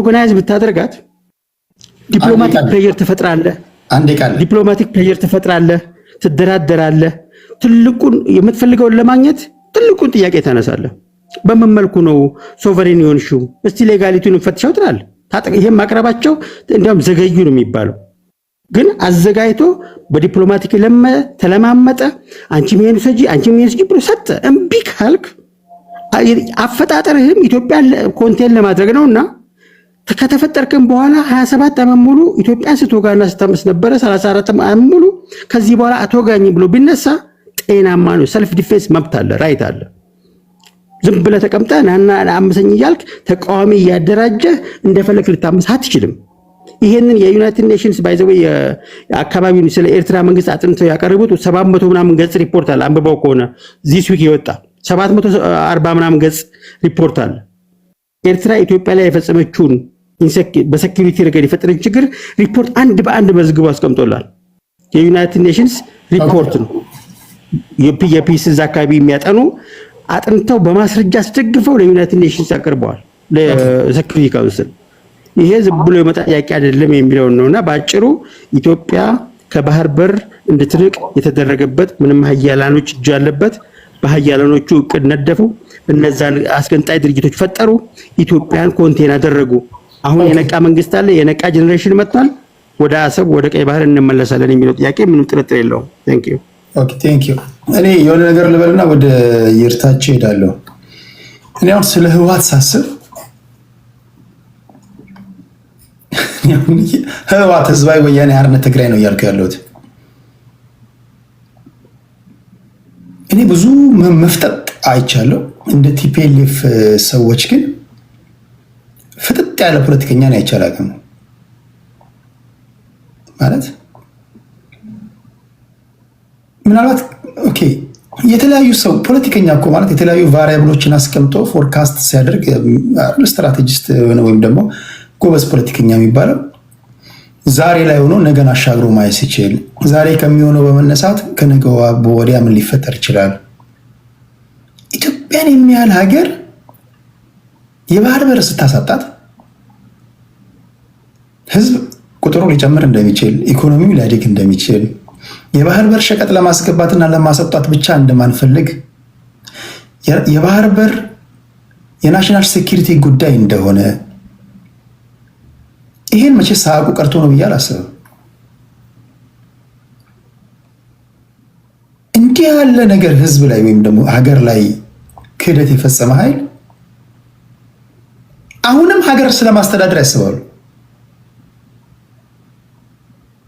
ሪኮግናይዝ ብታደርጋት ዲፕሎማቲክ ፕሌየር ትፈጥራለህ። ዲፕሎማቲክ ፕሌየር ትፈጥራለህ፣ ትደራደራለህ። ትልቁን የምትፈልገውን ለማግኘት ትልቁን ጥያቄ ታነሳለህ። በምን መልኩ ነው ሶቨሬን የሆንሽው? እስቲ ሌጋሊቲውን እንፈትሸው ትላለህ። ይሄን ማቅረባቸው እንዲያውም ዘገዩ ነው የሚባለው። ግን አዘጋጅቶ በዲፕሎማቲክ ተለማመጠ። አንቺ ምን ሰጂ አንቺ ምን ሰጂ ብሎ ሰጠ። እምቢ ካልክ አፈጣጠርህም ኢትዮጵያን ኮንቴን ለማድረግ ነውና ከተፈጠርክም በኋላ 27 ዓመት ሙሉ ኢትዮጵያ ስትወጋና ስታመስ ነበረ። 34 ዓመት ሙሉ ከዚህ በኋላ አትወጋኝ ብሎ ቢነሳ ጤናማ ነው። ሰልፍ ዲፌንስ መብት አለ፣ ራይት አለ። ዝም ብለህ ተቀምጠህ ናና አምሰኝ እያልክ ተቃዋሚ እያደራጀህ እንደፈለክ ልታመስ አትችልም። ይሄንን የዩናይትድ ኔሽንስ ባይዘው የአካባቢውን ስለ ኤርትራ መንግስት አጥንተው ያቀርቡት 700 ምናምን ገጽ ሪፖርት አለ። አንብበው ከሆነ ዚስ ዊክ ይወጣ 740 ምናምን ገጽ ሪፖርት አለ። ኤርትራ ኢትዮጵያ ላይ የፈጸመችውን በሴኩሪቲ ረገድ የፈጠረችው ችግር ሪፖርት አንድ በአንድ መዝግቦ አስቀምጦላል። የዩናይትድ ኔሽንስ ሪፖርት ነው። የፒስ አካባቢ የሚያጠኑ አጥንተው በማስረጃ አስደግፈው ለዩናይትድ ኔሽንስ ያቀርበዋል፣ ለሴኩሪቲ ካውንስል። ይሄ ዝም ብሎ የመጣ ጥያቄ አይደለም የሚለው ነውና ባጭሩ ኢትዮጵያ ከባህር በር እንድትርቅ የተደረገበት ምንም ሀያላኖች እጅ ያለበት፣ በሀያላኖቹ እቅድ ነደፉ፣ እነዛን አስገንጣይ ድርጅቶች ፈጠሩ፣ ኢትዮጵያን ኮንቴን አደረጉ። አሁን የነቃ መንግስት አለ፣ የነቃ ጄኔሬሽን መጥቷል። ወደ አሰብ ወደ ቀይ ባህር እንመለሳለን የሚለው ጥያቄ ምንም ጥርጥር የለውም። ቴንክ ዩ ኦኬ ቴንክ ዩ። እኔ የሆነ ነገር ልበልና ወደ ይርታቸው ሄዳለሁ። እኔ አሁን ስለ ህወሓት ሳስብ ህወሓት ህዝባዊ ወያኔ ሓርነት ትግራይ ነው እያልኩ ያለሁት። እኔ ብዙ መፍጠጥ አይቻለሁ። እንደ ቲፒኤልኤፍ ሰዎች ግን ፍጥጥ ያለ ፖለቲከኛ ነው አይቻላቅም ማለት ምናልባት ኦኬ የተለያዩ ሰው ፖለቲከኛ እኮ ማለት የተለያዩ ቫሪያብሎችን አስቀምጦ ፎርካስት ሲያደርግ ስትራቴጂስት ወይም ደግሞ ጎበዝ ፖለቲከኛ የሚባለው ዛሬ ላይ ሆኖ ነገን አሻግሮ ማየት ሲችል፣ ዛሬ ከሚሆነው በመነሳት ከነገ ወዲያ ምን ሊፈጠር ይችላል። ኢትዮጵያን የሚያህል ሀገር የባህር በር ስታሳጣት ህዝብ ቁጥሩ ሊጨምር እንደሚችል፣ ኢኮኖሚው ሊያድግ እንደሚችል፣ የባህር በር ሸቀጥ ለማስገባትና ለማሰጣት ብቻ እንደማንፈልግ፣ የባህር በር የናሽናል ሴኩሪቲ ጉዳይ እንደሆነ ይሄን መቼ ሳያውቁ ቀርቶ ነው ብዬ አላስብም። እንዲህ ያለ ነገር ህዝብ ላይ ወይም ደግሞ ሀገር ላይ ክህደት የፈጸመ ኃይል አሁንም ሀገር ስለማስተዳደር ያስባሉ።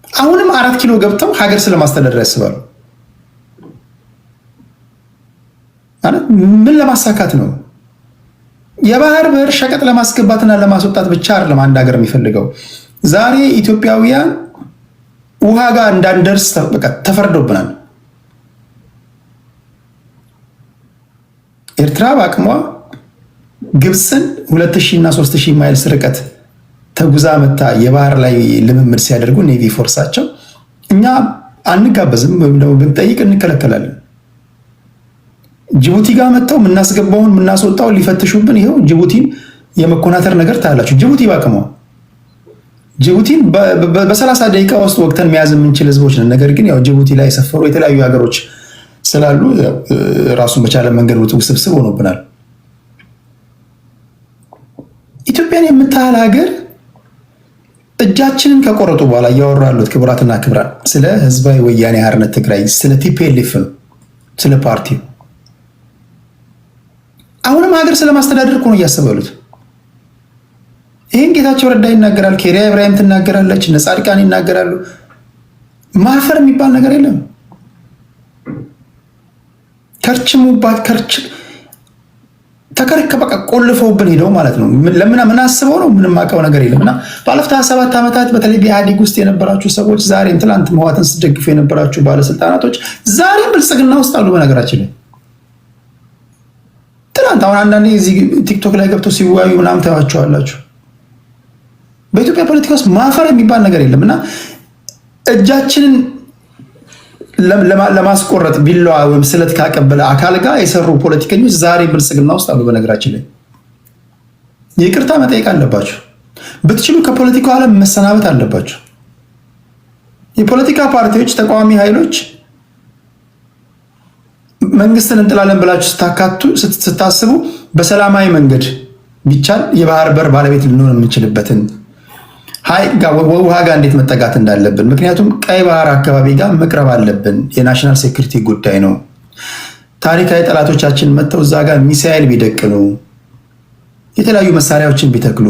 አሁንም 4 ኪሎ ገብተው ሀገር ስለማስተዳደር ያስባሉ። ማለት ምን ለማሳካት ነው? የባህር በር ሸቀጥ ለማስገባትና ለማስወጣት ብቻ አይደለም አንድ ሀገር የሚፈልገው። ዛሬ ኢትዮጵያውያን ውሃ ጋር እንዳንደርስ በቃ ተፈርዶብናል። ኤርትራ በአቅሟ ግብፅን 2000 እና 3000 ማይልስ ርቀት ተጉዛ መታ የባህር ላይ ልምምድ ሲያደርጉ ኔቪ ፎርሳቸው እኛ አንጋበዝም ወይም ደግሞ ብንጠይቅ እንከለከላለን። ጅቡቲ ጋር መጥተው የምናስገባውን የምናስወጣው ሊፈትሹብን ይኸው ጅቡቲን የመኮናተር ነገር ታያላችሁ። ጅቡቲ ባቅሟ ጅቡቲን በ30 ደቂቃ ውስጥ ወቅተን መያዝ የምንችል ህዝቦች ነን። ነገር ግን ያው ጅቡቲ ላይ የሰፈሩ የተለያዩ ሀገሮች ስላሉ ራሱን በቻለ መንገድ ውስብስብ ሆኖብናል። ኢትዮጵያን የምታህል ሀገር እጃችንን ከቆረጡ በኋላ እያወሩ ያሉት ክቡራትና ክቡራን ስለ ህዝባዊ ወያኔ ሓርነት ትግራይ፣ ስለ ቲፒኤልኤፍ ነው፣ ስለ ፓርቲው። አሁንም ሀገር ስለማስተዳደር እኮ ነው እያሰበሉት። ይህን ጌታቸው ረዳ ይናገራል፣ ኬሪያ ኢብራሂም ትናገራለች፣ እነ ጻድቃን ይናገራሉ። ማፈር የሚባል ነገር የለም። ከርችሙባት ተከረከ በቃ ቆልፈውብን ሄደው ማለት ነው። ምን አስበው ነው? ምንም አውቀው ነገር የለም። እና ባለፉት 27 ዓመታት በተለይ በኢህአዴግ ውስጥ የነበራችሁ ሰዎች ዛሬም ትላንት ህወሓትን ስትደግፉ የነበራችሁ ባለስልጣናቶች ዛሬም ብልጽግና ውስጥ አሉ። በነገራችን ላይ ትላንት አሁን አንዳንዴ እዚህ ቲክቶክ ላይ ገብተው ሲወያዩ ምናምን ታያቸዋላችሁ። በኢትዮጵያ ፖለቲካ ውስጥ ማፈር የሚባል ነገር የለም እና እጃችንን ለማስቆረጥ ቢላዋ ወይም ስለት ካቀበለ አካል ጋር የሰሩ ፖለቲከኞች ዛሬ ብልጽግና ውስጥ አሉ። በነገራችን ላይ ይቅርታ መጠየቅ አለባችሁ። ብትችሉ ከፖለቲካው ዓለም መሰናበት አለባችሁ። የፖለቲካ ፓርቲዎች፣ ተቃዋሚ ኃይሎች መንግስትን እንጥላለን ብላችሁ ስታስቡ በሰላማዊ መንገድ ቢቻል የባህር በር ባለቤት ልንሆን የምንችልበትን ውሃ ጋር እንዴት መጠጋት እንዳለብን፣ ምክንያቱም ቀይ ባህር አካባቢ ጋር መቅረብ አለብን። የናሽናል ሴኩሪቲ ጉዳይ ነው። ታሪካዊ ጠላቶቻችን መጥተው እዛ ጋር ሚሳኤል ቢደቅኑ፣ የተለያዩ መሳሪያዎችን ቢተክሉ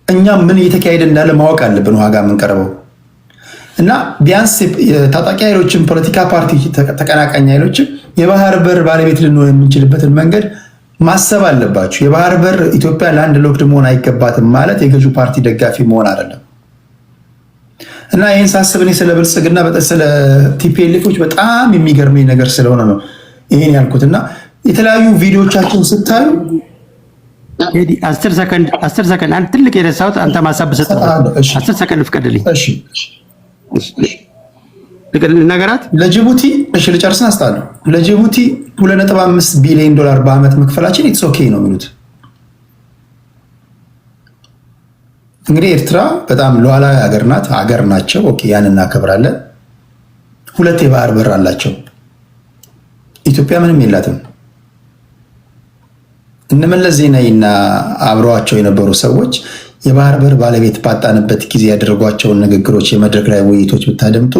እኛም ምን እየተካሄደ እንዳለ ማወቅ አለብን። ውሃ ጋር የምንቀርበው እና ቢያንስ ታጣቂ ኃይሎችም ፖለቲካ ፓርቲ ተቀናቃኝ ኃይሎችም የባህር በር ባለቤት ልንሆን የምንችልበትን መንገድ ማሰብ አለባችሁ። የባህር በር ኢትዮጵያ ላንድ ሎክድ መሆን አይገባትም ማለት የገዢው ፓርቲ ደጋፊ መሆን አይደለም። እና ይህን ሳስብ እኔ ስለ ብልጽግና ስለ ቲፒኤልኤፎች በጣም የሚገርመኝ ነገር ስለሆነ ነው ይህን ያልኩት። እና የተለያዩ ቪዲዮቻቸውን ስታዩ 10 ሰከንድ አንድ ትልቅ የረሳሁት አንተ ማሳብ ሰጥ 10 ሰከንድ ፍቀድልኝ። ነገራት ለጅቡቲ እሺ ልጨርስና አስታለሁ። ለጅቡቲ 2.5 ቢሊዮን ዶላር በአመት መክፈላችን ኢትስ ኦኬ ነው የሚሉት። እንግዲህ ኤርትራ በጣም ሉዓላዊ ሀገር ናቸው። ኦኬ ያን እናከብራለን። 2 የባህር በር አላቸው። ኢትዮጵያ ምንም የላትም። እነ መለስ ዜናዊና አብረዋቸው የነበሩ ሰዎች የባህር በር ባለቤት ባጣንበት ጊዜ ያደረጓቸውን ንግግሮች፣ የመድረክ ላይ ውይይቶች ብታደምጡ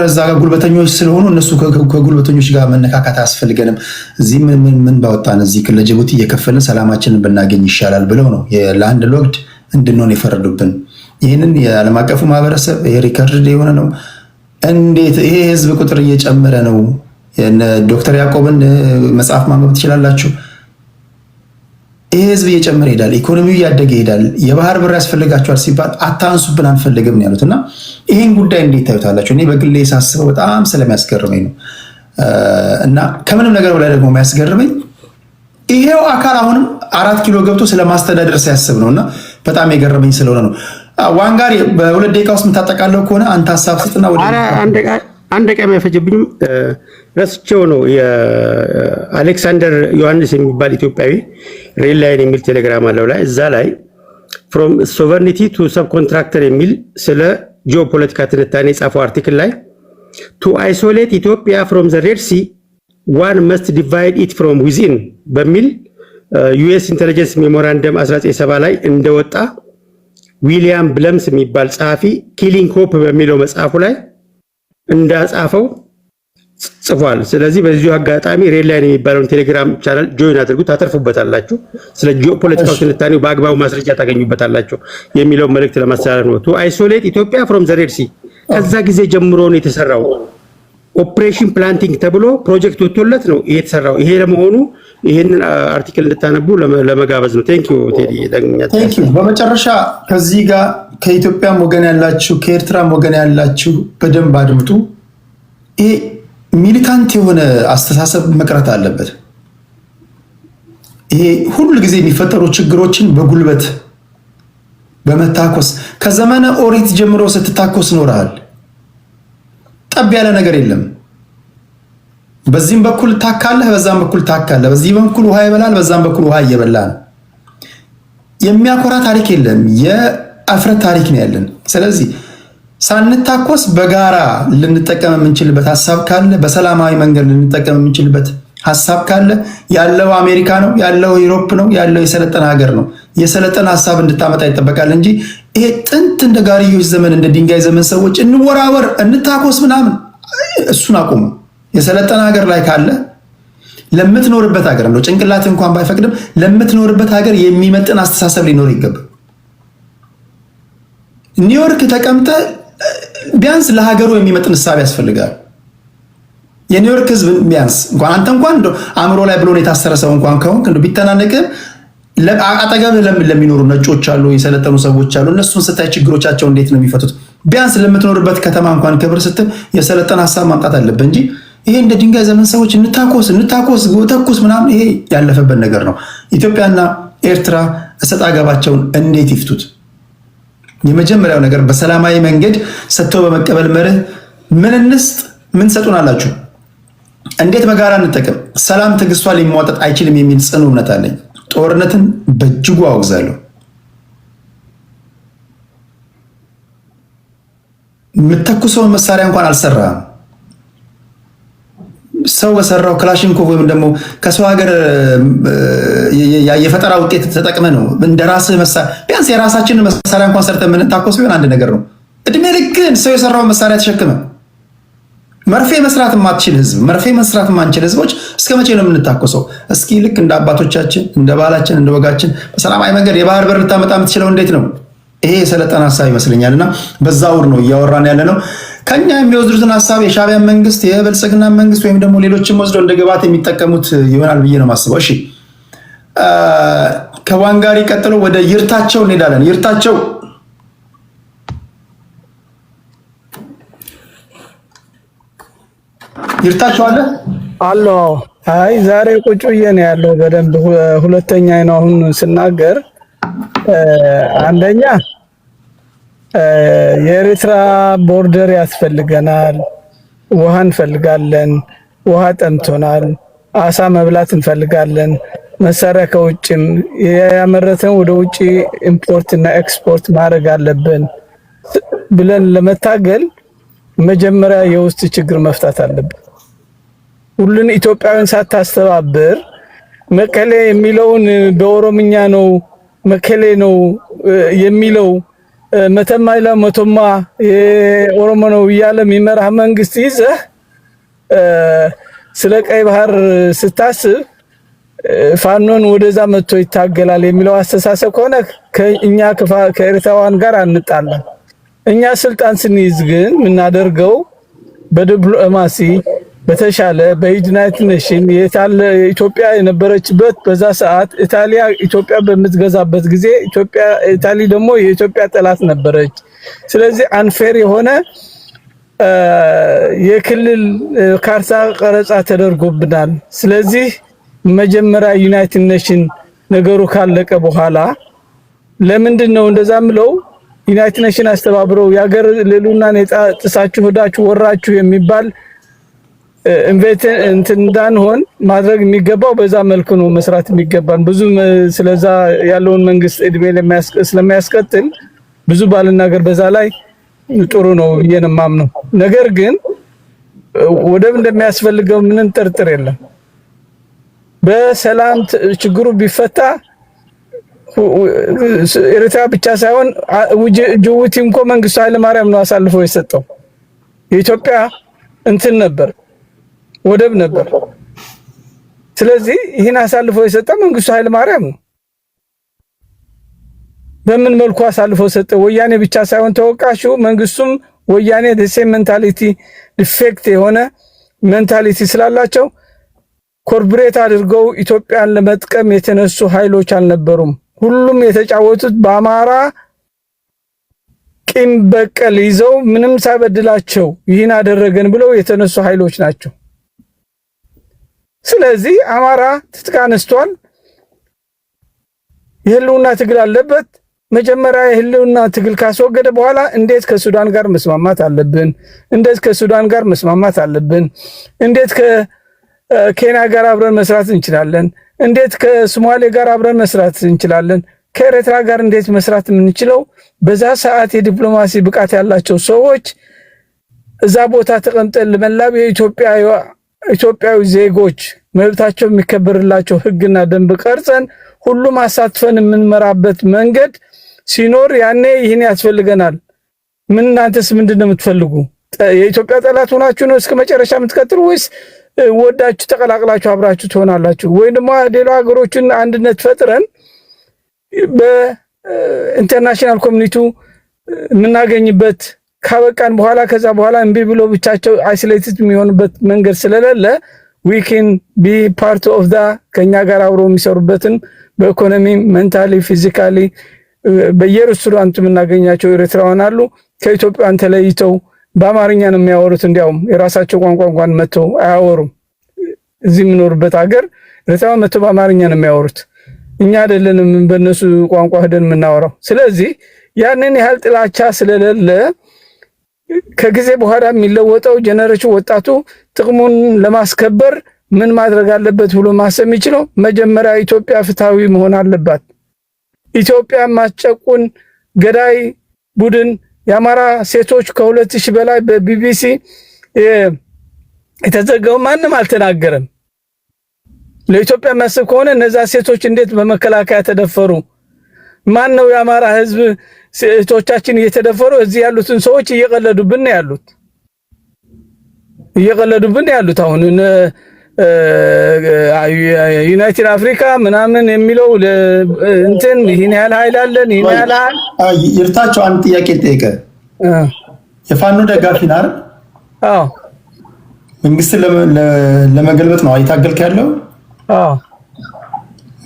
እዛ ጋር ጉልበተኞች ስለሆኑ እነሱ ከጉልበተኞች ጋር መነካካት አያስፈልገንም፣ እዚህ ምን ባወጣን እዚህ ለጅቡቲ እየከፈልን ሰላማችንን ብናገኝ ይሻላል ብለው ነው የላንድ ሎክድ እንድንሆን የፈረዱብን። ይህንን የዓለም አቀፉ ማህበረሰብ ሪከርድ የሆነ ነው። እንዴት ይሄ ህዝብ ቁጥር እየጨመረ ነው። ዶክተር ያዕቆብን መጽሐፍ ማንበብ ትችላላችሁ። ይሄ ህዝብ እየጨመረ ይሄዳል፣ ኢኮኖሚው እያደገ ይሄዳል። የባህር በር ያስፈልጋቸዋል ሲባል አታንሱብን አንፈልግም ነው ያሉት። እና ይህን ጉዳይ እንዴት ታዩታላችሁ? እኔ በግሌ ሳስበው በጣም ስለሚያስገርመኝ ነው። እና ከምንም ነገር በላይ ደግሞ የሚያስገርመኝ ይሄው አካል አሁንም 4 ኪሎ ገብቶ ስለማስተዳደር ሲያስብ ነው። እና በጣም የገረመኝ ስለሆነ ነው። ዋንጋሪ በ2 ደቂቃ ውስጥ የምታጠቃለው ከሆነ አንተ ሀሳብ ስጥና ወደ አንድ ደቂቃ የማይፈጅብኝም ረስቼው ነው። የአሌክሳንደር ዮሐንስ የሚባል ኢትዮጵያዊ ሬል ላይን የሚል ቴሌግራም አለው ላይ እዛ ላይ ፍሮም ሶቨርኒቲ ቱ ሰብኮንትራክተር የሚል ስለ ጂኦፖለቲካ ትንታኔ የጻፈው አርቲክል ላይ ቱ አይሶሌት ኢትዮጵያ ፍሮም ዘ ሬድ ሲ ዋን መስት ዲቫይድ ኢት ፍሮም ዊዝን በሚል ዩኤስ ኢንቴሊጀንስ ሜሞራንደም 1970 ላይ እንደወጣ ዊሊያም ብለምስ የሚባል ጸሐፊ ኪሊንግ ሆፕ በሚለው መጽሐፉ ላይ እንዳጻፈው ጽፏል። ስለዚህ በዚሁ አጋጣሚ ሬድ ላይን የሚባለውን ቴሌግራም ቻናል ጆይን አድርጉ፣ ታተርፉበታላችሁ። ስለ ጂኦፖለቲካው ትንታኔው በአግባቡ ማስረጃ ታገኙበታላችሁ የሚለው መልእክት ለማስተላለፍ ነው። ቱ አይሶሌት ኢትዮጵያ ፍሮም ዘ ሬድ ሲ ከዛ ጊዜ ጀምሮ ነው የተሰራው። ኦፕሬሽን ፕላንቲንግ ተብሎ ፕሮጀክት ወጥቶለት ነው የተሰራው። ይሄ ለመሆኑ ይሄንን አርቲክል እንድታነቡ ለመጋበዝ ነው። ቴንክ ዩ ቴዲ። ቴንክ ዩ። በመጨረሻ ከዚህ ጋር ከኢትዮጵያም ወገን ያላችሁ ከኤርትራም ወገን ያላችሁ በደንብ አድምጡ። ይሄ ሚሊታንት የሆነ አስተሳሰብ መቅረት አለበት። ይሄ ሁሉ ጊዜ የሚፈጠሩ ችግሮችን በጉልበት በመታኮስ ከዘመነ ኦሪት ጀምሮ ስትታኮስ ኖረሃል። ጠብ ያለ ነገር የለም። በዚህም በኩል ታካለህ፣ በዛም በኩል ታካለህ። በዚህ በኩል ውሃ ይበላል፣ በዛም በኩል ውሃ እየበላ ነው። የሚያኮራ ታሪክ የለም። የአፍረት ታሪክ ነው ያለን። ስለዚህ ሳንታኮስ በጋራ ልንጠቀም የምንችልበት ሀሳብ ካለ፣ በሰላማዊ መንገድ ልንጠቀም የምንችልበት ሀሳብ ካለ ያለው አሜሪካ ነው፣ ያለው ዩሮፕ ነው፣ ያለው የሰለጠነ ሀገር ነው። የሰለጠነ ሀሳብ እንድታመጣ ይጠበቃል እንጂ ይሄ ጥንት እንደ ጋርዮሽ ዘመን እንደ ድንጋይ ዘመን ሰዎች እንወራወር እንታኮስ ምናምን እሱን አቁሙ። የሰለጠነ ሀገር ላይ ካለ ለምትኖርበት ሀገር ነው ጭንቅላት እንኳን ባይፈቅድም ለምትኖርበት ሀገር የሚመጥን አስተሳሰብ ሊኖር ይገባል። ኒውዮርክ ተቀምጠ ቢያንስ ለሀገሩ የሚመጥን ሀሳብ ያስፈልጋል። የኒውዮርክ ህዝብ ቢያንስ እንኳን አንተ እንኳን አእምሮ ላይ ብሎን የታሰረ ሰው እንኳን ከሆንክ ቢተናነቅም አጠገብህ ለሚኖሩ ነጮች አሉ፣ የሰለጠኑ ሰዎች አሉ። እነሱን ስታይ ችግሮቻቸው እንዴት ነው የሚፈቱት? ቢያንስ ለምትኖርበት ከተማ እንኳን ክብር ስትል የሰለጠነ ሀሳብ ማምጣት አለብህ እንጂ ይሄ እንደ ድንጋይ ዘመን ሰዎች እንታኮስ ተኩስ ምናምን ይሄ ያለፈበት ነገር ነው። ኢትዮጵያና ኤርትራ እሰጥ አገባቸውን እንዴት ይፍቱት? የመጀመሪያው ነገር በሰላማዊ መንገድ ሰጥቶ በመቀበል መርህ ምን እንስጥ፣ ምን ሰጡን አላችሁ፣ እንዴት በጋራ እንጠቀም፣ ሰላም ትዕግስቷ ሊሟጠጥ አይችልም የሚል ጽኑ እምነት አለኝ። ጦርነትን በእጅጉ አወግዛለሁ። የምተኩሰውን መሳሪያ እንኳን አልሰራም። ሰው በሰራው ክላሽንኮቭ ወይም ደግሞ ከሰው ሀገር የፈጠራ ውጤት ተጠቅመ ነው እንደ ራስህ መሳሪያ ቢያንስ የራሳችንን መሳሪያ እንኳን ሰርተን የምንታኮስ ቢሆን አንድ ነገር ነው። እድሜ ልክን ሰው የሰራው መሳሪያ ተሸክመ መርፌ መስራት የማትችል ህዝብ፣ መርፌ መስራት የማንችል ህዝቦች እስከ መቼ ነው የምንታኮሰው? እስኪ ልክ እንደ አባቶቻችን እንደ ባህላችን እንደ ወጋችን በሰላማዊ መንገድ የባህር በር ልታመጣ የምትችለው እንዴት ነው? ይሄ የሰለጠነ ሀሳብ ይመስለኛል። እና በዛ ውር ነው እያወራን ያለ ነው። ከኛ የሚወስዱትን ሀሳብ የሻዕቢያን መንግስት የብልጽግና መንግስት ወይም ደግሞ ሌሎችም ወስደው እንደ ግብዓት የሚጠቀሙት ይሆናል ብዬ ነው የማስበው። እሺ ከዋንጋሪ ቀጥሎ ወደ ይርታቸው እንሄዳለን። ይርታቸው አለ። አይ ዛሬ ቁጭ ብዬ ነው ያለው በደንብ ሁለተኛ ነው አሁን ስናገር። አንደኛ የኤርትራ ቦርደር ያስፈልገናል፣ ውሃ እንፈልጋለን፣ ውሃ ጠምቶናል፣ አሳ መብላት እንፈልጋለን፣ መሳሪያ ከውጭም ያመረተን ወደ ውጭ ኢምፖርት እና ኤክስፖርት ማድረግ አለብን ብለን ለመታገል መጀመሪያ የውስጥ ችግር መፍታት አለብን። ሁሉን ኢትዮጵያውያን ሳታስተባብር መቀሌ የሚለውን በኦሮምኛ ነው መቀሌ ነው የሚለው መተማይላ መቶማ የኦሮሞ ነው እያለ የሚመራህ መንግስት ይዘህ ስለ ቀይ ባህር ስታስብ ፋኖን ወደዛ መጥቶ ይታገላል የሚለው አስተሳሰብ ከሆነ ከእኛ ከኤርትራውያን ጋር አንጣላም። እኛ ስልጣን ስንይዝ ግን የምናደርገው በዲፕሎማሲ በተሻለ በዩናይትድ ኔሽን የታለ ኢትዮጵያ የነበረችበት በዛ ሰዓት ኢጣሊያ ኢትዮጵያ በምትገዛበት ጊዜ ኢጣሊ ደግሞ የኢትዮጵያ ጠላት ነበረች። ስለዚህ አንፌር የሆነ የክልል ካርታ ቀረጻ ተደርጎብናል። ስለዚህ መጀመሪያ ዩናይትድ ኔሽን ነገሩ ካለቀ በኋላ ለምንድን ነው እንደዛ ምለው ዩናይትድ ኔሽን አስተባብረው ያገር ሌሉና ጥሳችሁ ሆዳችሁ ወራችሁ የሚባል እንዳንሆን ማድረግ የሚገባው በዛ መልኩ ነው መስራት የሚገባን። ብዙ ስለዛ ያለውን መንግስት እድሜ ስለሚያስቀጥል ብዙ ባልናገር በዛ ላይ ጥሩ ነው የነማም ነው። ነገር ግን ወደብ እንደሚያስፈልገው ምንም ጥርጥር የለም። በሰላም ችግሩ ቢፈታ ኤርትራ ብቻ ሳይሆን ጅቡቲም እኮ መንግስቱ ኃይለማርያም ነው አሳልፎ የሰጠው። የኢትዮጵያ እንትን ነበር ወደብ ነበር። ስለዚህ ይህን አሳልፎ የሰጠው መንግስቱ ኃይለማርያም ነው። በምን መልኩ አሳልፎ ሰጠ? ወያኔ ብቻ ሳይሆን ተወቃሹ መንግስቱም ወያኔ ደሴ ሜንታሊቲ ዲፌክት የሆነ ሜንታሊቲ ስላላቸው ኮርፖሬት አድርገው ኢትዮጵያን ለመጥቀም የተነሱ ኃይሎች አልነበሩም። ሁሉም የተጫወቱት በአማራ ቂም በቀል ይዘው ምንም ሳይበድላቸው ይህን አደረገን ብለው የተነሱ ኃይሎች ናቸው። ስለዚህ አማራ ትጥቅ አነስቷል። የህልውና ትግል አለበት። መጀመሪያ የህልውና ትግል ካስወገደ በኋላ እንዴት ከሱዳን ጋር መስማማት አለብን? እንዴት ከሱዳን ጋር መስማማት አለብን? እንዴት ከኬንያ ጋር አብረን መስራት እንችላለን? እንዴት ከሶማሌ ጋር አብረን መስራት እንችላለን? ከኤርትራ ጋር እንዴት መስራት የምንችለው? በዛ ሰዓት የዲፕሎማሲ ብቃት ያላቸው ሰዎች እዛ ቦታ ተቀምጠን ለመላው ኢትዮጵያዊ ዜጎች መብታቸው የሚከበርላቸው ህግና ደንብ ቀርጸን ሁሉም አሳትፈን የምንመራበት መንገድ ሲኖር ያኔ ይህን ያስፈልገናል። ምን እናንተስ ምንድነው የምትፈልጉ? የኢትዮጵያ ጠላት ሆናችሁ ነው እስከ መጨረሻ የምትቀጥሉ ወይስ ወዳችሁ ተቀላቅላችሁ አብራችሁ ትሆናላችሁ? ወይ ደግሞ ሌላ ሀገሮችን አንድነት ፈጥረን በኢንተርናሽናል ኮሚኒቲው የምናገኝበት ካበቃን በኋላ ከዛ በኋላ እምቢ ብሎ ብቻቸው አይሶሌትድ የሚሆኑበት መንገድ ስለሌለ we can be part of the ከኛ ጋር አብሮ የሚሰሩበትን በኢኮኖሚ ሜንታሊ ፊዚካሊ በየሬስቶራንቱ የምናገኛቸው ኤርትራውያን አሉ። ከኢትዮጵያን ተለይተው በአማርኛ ነው የሚያወሩት። እንዲያውም የራሳቸው ቋንቋ እንኳን መተው አያወሩም። እዚህ የምኖርበት ሀገር ኤርትራውያን መተው በአማርኛ ነው የሚያወሩት። እኛ አይደለንም በእነሱ ቋንቋ ሄደን የምናወራው። ስለዚህ ያንን ያህል ጥላቻ ስለሌለ ከጊዜ በኋላ የሚለወጠው ጀነሬሽን ወጣቱ ጥቅሙን ለማስከበር ምን ማድረግ አለበት ብሎ ማሰብ የሚችለው መጀመሪያ ኢትዮጵያ ፍትሃዊ መሆን አለባት። ኢትዮጵያ ማስጨቁን ገዳይ ቡድን የአማራ ሴቶች ከ2000 በላይ በቢቢሲ የተዘገው ማንም አልተናገረም። ለኢትዮጵያ ማሰብ ከሆነ እነዛ ሴቶች እንዴት በመከላከያ ተደፈሩ? ማን ነው የአማራ ህዝብ ሴቶቻችን እየተደፈሩ እዚህ ያሉትን ሰዎች እየቀለዱብን ያሉት አሁን ዩናይትድ አፍሪካ ምናምን የሚለው እንትን ይሄን ያህል ኃይል አለን ይሄን ያህል ይርታቸው። አንድ ጥያቄ ጠይቀ የፋኖ ደጋፊ ናር? አዎ። መንግስትን ለመገልበጥ ነው አይታገልክ ያለው? አዎ።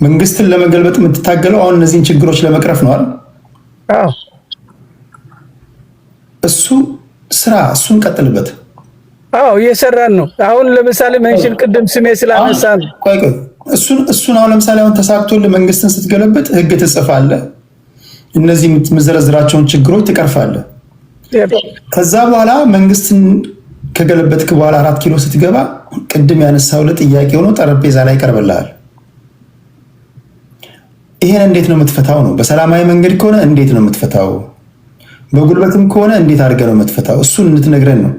መንግስትን ለመገልበጥ የምትታገለው አሁን እነዚህን ችግሮች ለመቅረፍ ነው አይደል? አዎ። እሱን ቀጥልበት። አዎ እየሰራን ነው። አሁን ለምሳሌ መንሽን ቅድም ስሜ ስላነሳ ነው። ቆይ እሱን አሁን ለምሳሌ አሁን ተሳክቶልህ መንግስትን ስትገለበጥ ህግ ትጽፋለህ፣ እነዚህ የምትዘረዝራቸውን ችግሮች ትቀርፋለህ። ከዛ በኋላ መንግስትን ከገለበጥክ በኋላ 4 ኪሎ ስትገባ ቅድም ያነሳው ለጥያቄ ሆኖ ጠረጴዛ ላይ ይቀርብልሃል። ይሄን እንዴት ነው የምትፈታው ነው? በሰላማዊ መንገድ ከሆነ እንዴት ነው የምትፈታው? በጉልበትም ከሆነ እንዴት አድርገህ ነው የምትፈታው? እሱን እንድትነግረን ነው።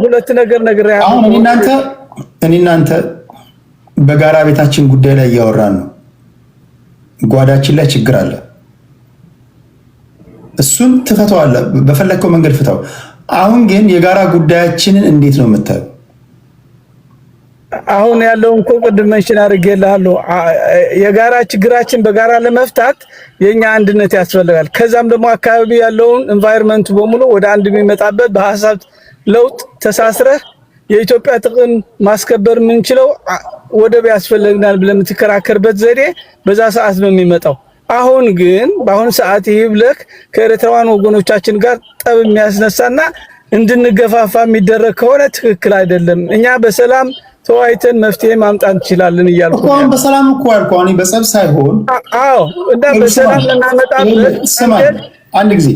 ሁለት ነገር ነግሬሃለሁ። አሁን እኔ እናንተ በጋራ ቤታችን ጉዳይ ላይ እያወራን ነው። ጓዳችን ላይ ችግር አለ። እሱን ትፈታዋለህ፣ በፈለግከው መንገድ ፍታው። አሁን ግን የጋራ ጉዳያችንን እንዴት ነው የምታየው? አሁን ያለውን እኮ ቅድም መንሽን አድርጌልሃለሁ። የጋራ ችግራችን በጋራ ለመፍታት የኛ አንድነት ያስፈልጋል። ከዛም ደግሞ አካባቢ ያለውን ኤንቫይሮንመንት በሙሉ ወደ አንድ የሚመጣበት በሐሳብ ለውጥ ተሳስረህ የኢትዮጵያ ጥቅም ማስከበር የምንችለው ወደብ ያስፈልገናል ብለህ የምትከራከርበት ዘዴ በዛ ሰዓት ነው የሚመጣው። አሁን ግን በአሁን ሰዓት ይብለክ ከኤርትራውያን ወገኖቻችን ጋር ጠብ የሚያስነሳና እንድንገፋፋ የሚደረግ ከሆነ ትክክል አይደለም። እኛ በሰላም ተወያይተን መፍትሄ ማምጣት እንችላለን እያልኩ ነው። አሁን በሰላም እኮ ያልኩህ እኔ በጸብ ሳይሆን አዎ እንደ በሰላም ለናመጣበት አንድ ጊዜ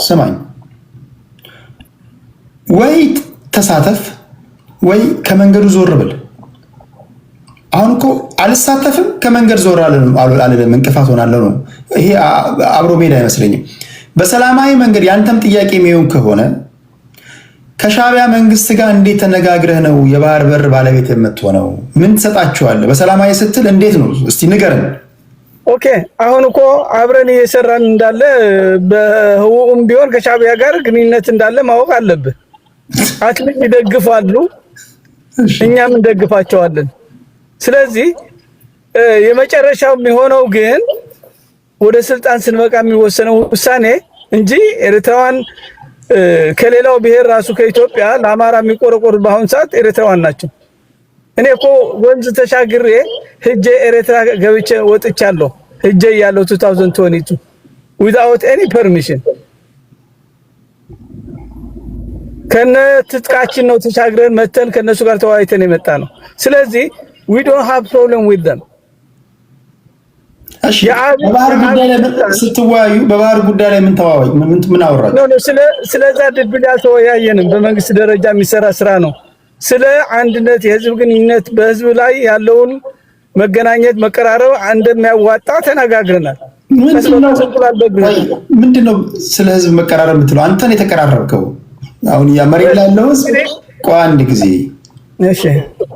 ስማኝ፣ ወይ ተሳተፍ ወይ ከመንገዱ ዞር ብል። አሁን እኮ አልሳተፍም ከመንገድ ዞር አልልም፣ እንቅፋት ሆናለሁ ነው። ይሄ አብሮ ሜዳ አይመስለኝም። በሰላማዊ መንገድ ያንተም ጥያቄ የሚሆን ከሆነ ከሻዕቢያ መንግስት ጋር እንዴት ተነጋግረህ ነው የባህር በር ባለቤት የምትሆነው? ምን ትሰጣቸዋለህ? በሰላማዊ ስትል እንዴት ነው እስቲ ንገረን። ኦኬ አሁን እኮ አብረን እየሰራን እንዳለ በህውም ቢሆን ከሻዕቢያ ጋር ግንኙነት እንዳለ ማወቅ አለብህ። አትሊስት ይደግፋሉ፣ እኛም እንደግፋቸዋለን። ስለዚህ የመጨረሻው የሚሆነው ግን ወደ ስልጣን ስንበቃ የሚወሰነው ውሳኔ እንጂ ኤርትራዋን ከሌላው ብሔር ራሱ ከኢትዮጵያ ለአማራ የሚቆረቆሩ በአሁን ሰዓት ኤርትራዋን ናቸው። እኔ እኮ ወንዝ ተሻግሬ ሄጄ ኤርትራ ገብቼ ወጥቻለሁ። ሄጄ ያለው 2022 without any permission ከነ ትጥቃችን ነው ተሻግረን መተን ከነሱ ጋር ተወያይተን የመጣ ነው። ስለዚህ we don't have problem with them። እሺ በባህር ጉዳይ ላይ ስትወያዩ በባህር ጉዳይ ላይ ምን አወራችሁ? ነው ስለዛ ድብል ያልተወያየንም። በመንግስት ደረጃ የሚሰራ ስራ ነው። ስለ አንድነት የህዝብ ግንኙነት በህዝብ ላይ ያለውን መገናኘት መቀራረብ እንደሚያዋጣ ተነጋግረናል። ምንድነው ስለ ህዝብ መቀራረብ የምትለው? አንተን የተቀራረብከው አሁን መሬት ላይ ያለው ህዝብ ቆይ አንድ ጊዜ እሺ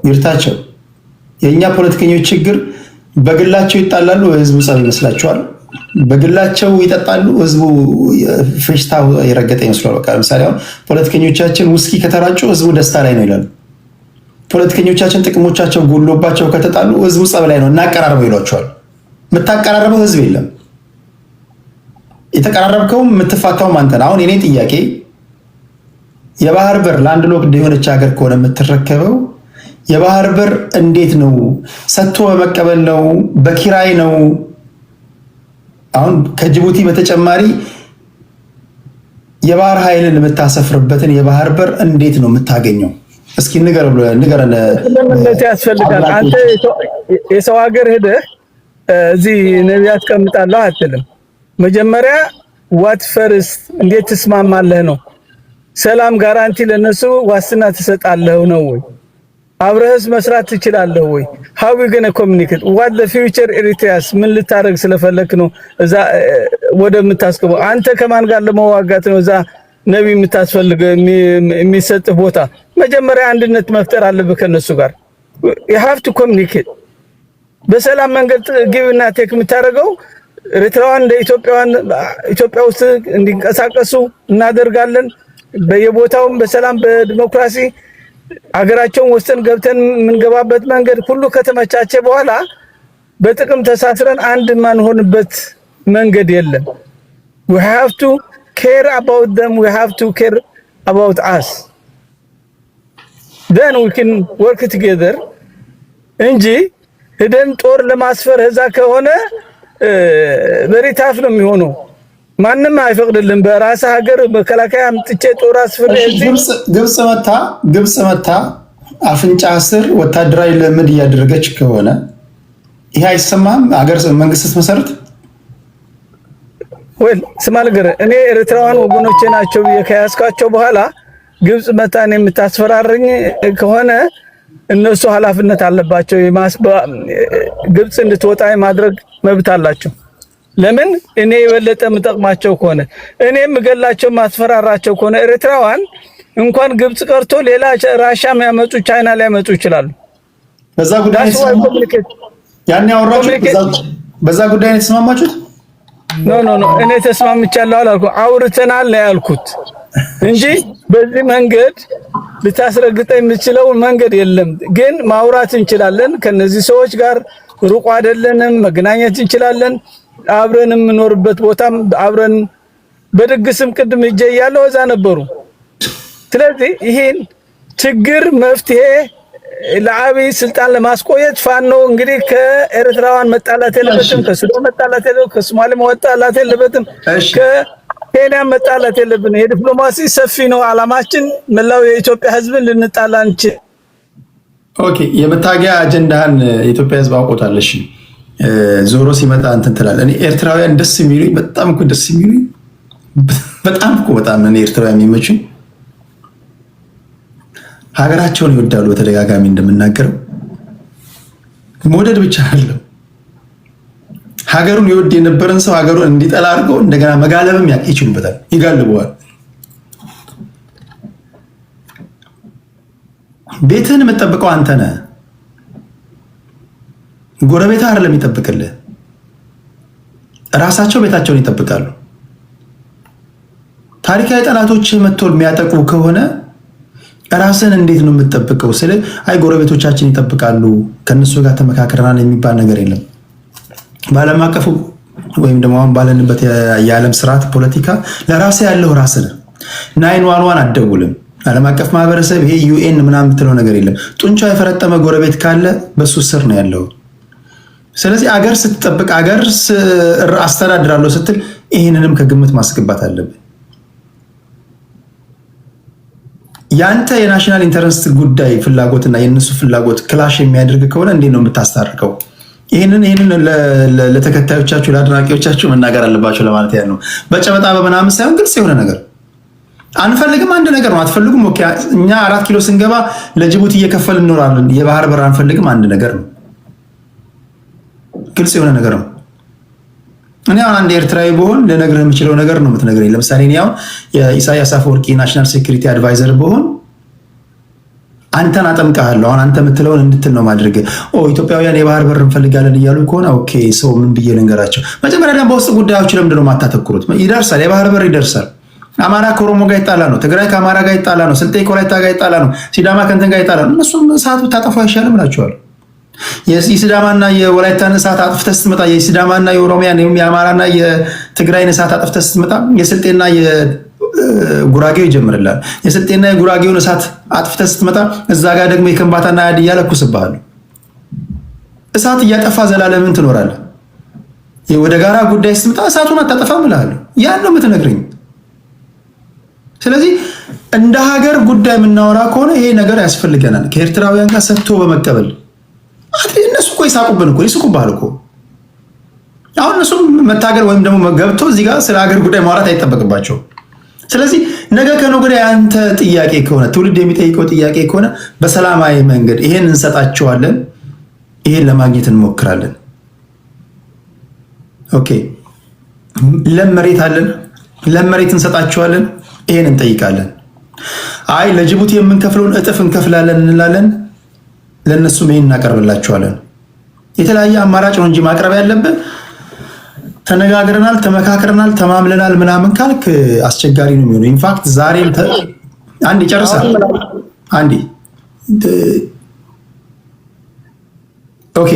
ይርታቸው የኛ ፖለቲከኞች ችግር በግላቸው ይጣላሉ፣ ህዝቡ ጸብ ይመስላቸዋል። በግላቸው ይጠጣሉ፣ ህዝቡ ፍሽታ የረገጠ ይመስላል። በቃ ለምሳሌ አሁን ፖለቲከኞቻችን ውስኪ ከተራጩ ህዝቡ ደስታ ላይ ነው ይላሉ። ፖለቲከኞቻችን ጥቅሞቻቸው ጎሎባቸው ከተጣሉ ህዝቡ ጸብ ላይ ነው እናቀራርበው ይሏቸዋል። የምታቀራርበው ህዝብ የለም። የተቀራረብከውም የምትፋታውም አንተ ነህ። አሁን የኔ ጥያቄ የባህር በር ለአንድ ሎክድ የሆነች ሀገር ከሆነ የምትረከበው የባህር በር እንዴት ነው? ሰጥቶ በመቀበል ነው? በኪራይ ነው? አሁን ከጅቡቲ በተጨማሪ የባህር ኃይልን የምታሰፍርበትን የባህር በር እንዴት ነው የምታገኘው? እስኪ ንገረን። ለምንነት ያስፈልጋል? አንተ የሰው ሀገር ሄደህ እዚህ ነቢያት ቀምጣለሁ አትልም። መጀመሪያ ዋት ፈርስት እንዴት ትስማማለህ ነው። ሰላም ጋራንቲ ለነሱ ዋስትና ትሰጣለህ ነው ወይ? አብረህስ መስራት ትችላለህ ወይ? how we gonna communicate what the future Eritreans ምን ልታረግ ስለፈለክ ነው እዛ ወደ የምታስገባው? አንተ ከማን ጋር ለመዋጋት ነው እዛ ነብይ የምታስፈልገው የሚሰጥ ቦታ? መጀመሪያ አንድነት መፍጠር አለብህ ከነሱ ጋር። you have to communicate በሰላም መንገድ ጊቭና ቴክ የምታረገው ኤርትራውያን እንደ ኢትዮጵያ ውስጥ እንዲንቀሳቀሱ እናደርጋለን። በየቦታውም በሰላም በዲሞክራሲ አገራቸውን ወስተን ገብተን የምንገባበት መንገድ ሁሉ ከተመቻቸ በኋላ በጥቅም ተሳስረን አንድ ማንሆንበት መንገድ የለም። we have to care about them, we have to care about us, then we can work together እንጂ ሄደን ጦር ለማስፈር እዛ ከሆነ በሪታፍ ነው የሚሆነው። ማንንም አይፈቅድልም። በራስ ሀገር መከላከያ አምጥቼ ጦር አስፈር ግብጽ መታ አፍንጫ ስር ወታደራዊ ልምድ እያደረገች ከሆነ ይሄ አይሰማም? ሀገር መንግስት መሰረት ወይ ስማ ነገር እኔ ኤርትራውያን ወገኖቼ ናቸው ከያዝኳቸው በኋላ ግብጽ መታን የምታስፈራረኝ ከሆነ እነሱ ኃላፊነት አለባቸው። ግብጽ እንድትወጣ ማድረግ መብት አላቸው። ለምን እኔ የበለጠ ምጠቅማቸው ከሆነ እኔም ገላቸው ማስፈራራቸው ከሆነ ኤርትራውያን እንኳን ግብጽ ቀርቶ ሌላ ራሻም ያመጡ ቻይና ላይ ያመጡ ይችላሉ። በዛ ጉዳይ ያን ያወራችሁ በዛ ጉዳይ ነው ተስማማችሁት? ኖ እኔ ተስማምቻለሁ አላልኩ፣ አውርተናል ነው ያልኩት እንጂ በዚህ መንገድ ልታስረግጠኝ የምችለው መንገድ የለም። ግን ማውራት እንችላለን። ከነዚህ ሰዎች ጋር ሩቅ አይደለንም፣ መገናኘት እንችላለን። አብረን የምኖርበት ቦታም አብረን በድግስም ቅድም እጄ ያለው እዛ ነበሩ። ስለዚህ ይሄን ችግር መፍትሄ ለአብይ ስልጣን ለማስቆየት ፋኖ እንግዲህ ከኤርትራውያን መጣላት የለበትም፣ ከሱዳን መጣላት የለበትም፣ ከሶማሌ መጣላት የለበትም፣ ከኬንያ መጣላት የለብንም። የዲፕሎማሲ ሰፊ ነው አላማችን። መላው የኢትዮጵያ ሕዝብን ልንጣላ እንችል። ኦኬ የመታገያ አጀንዳህን የኢትዮጵያ ሕዝብ አውቆታል። እሺ ዞሮ ሲመጣ እንትን ትላለህ። እኔ ኤርትራውያን ደስ የሚሉኝ በጣም እኮ ደስ የሚሉኝ በጣም እኔ ኤርትራውያን የሚመቹኝ ሀገራቸውን ይወዳሉ። በተደጋጋሚ እንደምናገረው መውደድ ብቻ አይደለም፣ ሀገሩን ይወድ የነበረን ሰው ሀገሩን እንዲጠላ አድርገው እንደገና መጋለብም ይችሉበታል፣ ይጋልበዋል። ቤትህን የምትጠብቀው አንተ ነህ፣ ጎረቤት አይደለም የሚጠብቅልህ። ራሳቸው ቤታቸውን ይጠብቃሉ። ታሪካዊ ጠላቶች መጥተው የሚያጠቁ ከሆነ ራስን እንዴት ነው የምትጠብቀው? ስለ አይ ጎረቤቶቻችን ይጠብቃሉ ከነሱ ጋር ተመካከረናል የሚባል ነገር የለም። በዓለም አቀፉ ወይም ደግሞ አሁን ባለንበት የዓለም ስርዓት ፖለቲካ ለራስ ያለው ራስ ነው። 911 አትደውልም። ዓለም አቀፍ ማህበረሰብ ይሄ ዩኤን ምናምን የምትለው ነገር የለም። ጡንቻው የፈረጠመ ጎረቤት ካለ በሱ ስር ነው ያለው። ስለዚህ አገር ስትጠብቅ አገር አስተዳድራለሁ ስትል ይህንንም ከግምት ማስገባት አለብን። ያንተ የናሽናል ኢንተረስት ጉዳይ ፍላጎትና የነሱ ፍላጎት ክላሽ የሚያደርግ ከሆነ እንዴት ነው የምታስታርቀው? ይህንን ለተከታዮቻችሁ ለአድናቂዎቻችሁ መናገር አለባቸው ለማለት ያ ነው። በጨበጣ በምናምን ሳይሆን ግልጽ የሆነ ነገር አንፈልግም። አንድ ነገር ነው። አትፈልጉም? ኦኬ እኛ 4 ኪሎ ስንገባ ለጅቡቲ እየከፈል እንኖራለን። የባህር በር አንፈልግም። አንድ ነገር ነው። ግልጽ የሆነ ነገር ነው። እኔ አሁን አንድ ኤርትራዊ ብሆን ልነግርህ የምችለው ነገር ነው የምትነግረኝ። ለምሳሌ እኔ አሁን የኢሳያስ አፈወርቂ ናሽናል ሴኩሪቲ አድቫይዘር ብሆን አንተን አጠምቃለሁ። አሁን አንተ የምትለውን እንድትል ነው ማድረግ። ኢትዮጵያውያን የባህር በር እንፈልጋለን እያሉ ከሆነ ኦኬ ሰው ምን ብዬ ልንገራቸው? መጀመሪያ ደግሞ በውስጥ ጉዳዮች ለምንድን ነው የማታተኩሩት? ይደርሳል፣ የባህር በር ይደርሳል። አማራ ከኦሮሞ ጋር ይጣላ ነው፣ ትግራይ ከአማራ ጋር ይጣላ ነው፣ ስልጤ ከወላይታ ጋር ይጣላ ነው፣ ሲዳማ ከእንትን ጋር ይጣላ ነው። እነሱም ሰዓቱ ታጠፋ አይሻልም እላቸዋለሁ። የሲዳማና የወላይታን እሳት አጥፍተህ ስትመጣ የሲዳማና የኦሮሚያን የአማራና የትግራይን እሳት አጥፍተህ ስትመጣ የስልጤና የጉራጌው ይጀምርላል። የስልጤና የጉራጌውን እሳት አጥፍተህ ስትመጣ እዛ ጋር ደግሞ የከምባታና ሀዲያ ያለኩስብሃሉ። እሳት እያጠፋ ዘላለምን ትኖራለህ። ወደ ጋራ ጉዳይ ስትመጣ እሳቱን አታጠፋም እልሃለሁ። ያን ነው የምትነግረኝ። ስለዚህ እንደ ሀገር ጉዳይ የምናወራ ከሆነ ይሄ ነገር ያስፈልገናል። ከኤርትራውያን ጋር ሰጥቶ በመቀበል እነሱ እኮ ይሳቁብን እኮ ይስቁብሃል እኮ። አሁን እነሱም መታገል ወይም ደግሞ ገብቶ እዚህ ጋር ስለ ሀገር ጉዳይ ማውራት አይጠበቅባቸው። ስለዚህ ነገ ከነገ ወዲያ ያንተ ጥያቄ ከሆነ ትውልድ የሚጠይቀው ጥያቄ ከሆነ በሰላማዊ መንገድ ይሄን እንሰጣቸዋለን፣ ይሄን ለማግኘት እንሞክራለን። ኦኬ ለም መሬት አለን፣ ለም መሬት እንሰጣቸዋለን፣ ይሄን እንጠይቃለን። አይ ለጅቡቲ የምንከፍለውን እጥፍ እንከፍላለን እንላለን፣ ለነሱም ይሄን እናቀርብላቸዋለን። የተለያየ አማራጭ ነው እንጂ ማቅረብ ያለብን ተነጋግረናል፣ ተመካክረናል፣ ተማምለናል ምናምን ካልክ አስቸጋሪ ነው የሚሆነው። ኢንፋክት ዛሬም አንድ ይጨርሳል። አንዴ ኦኬ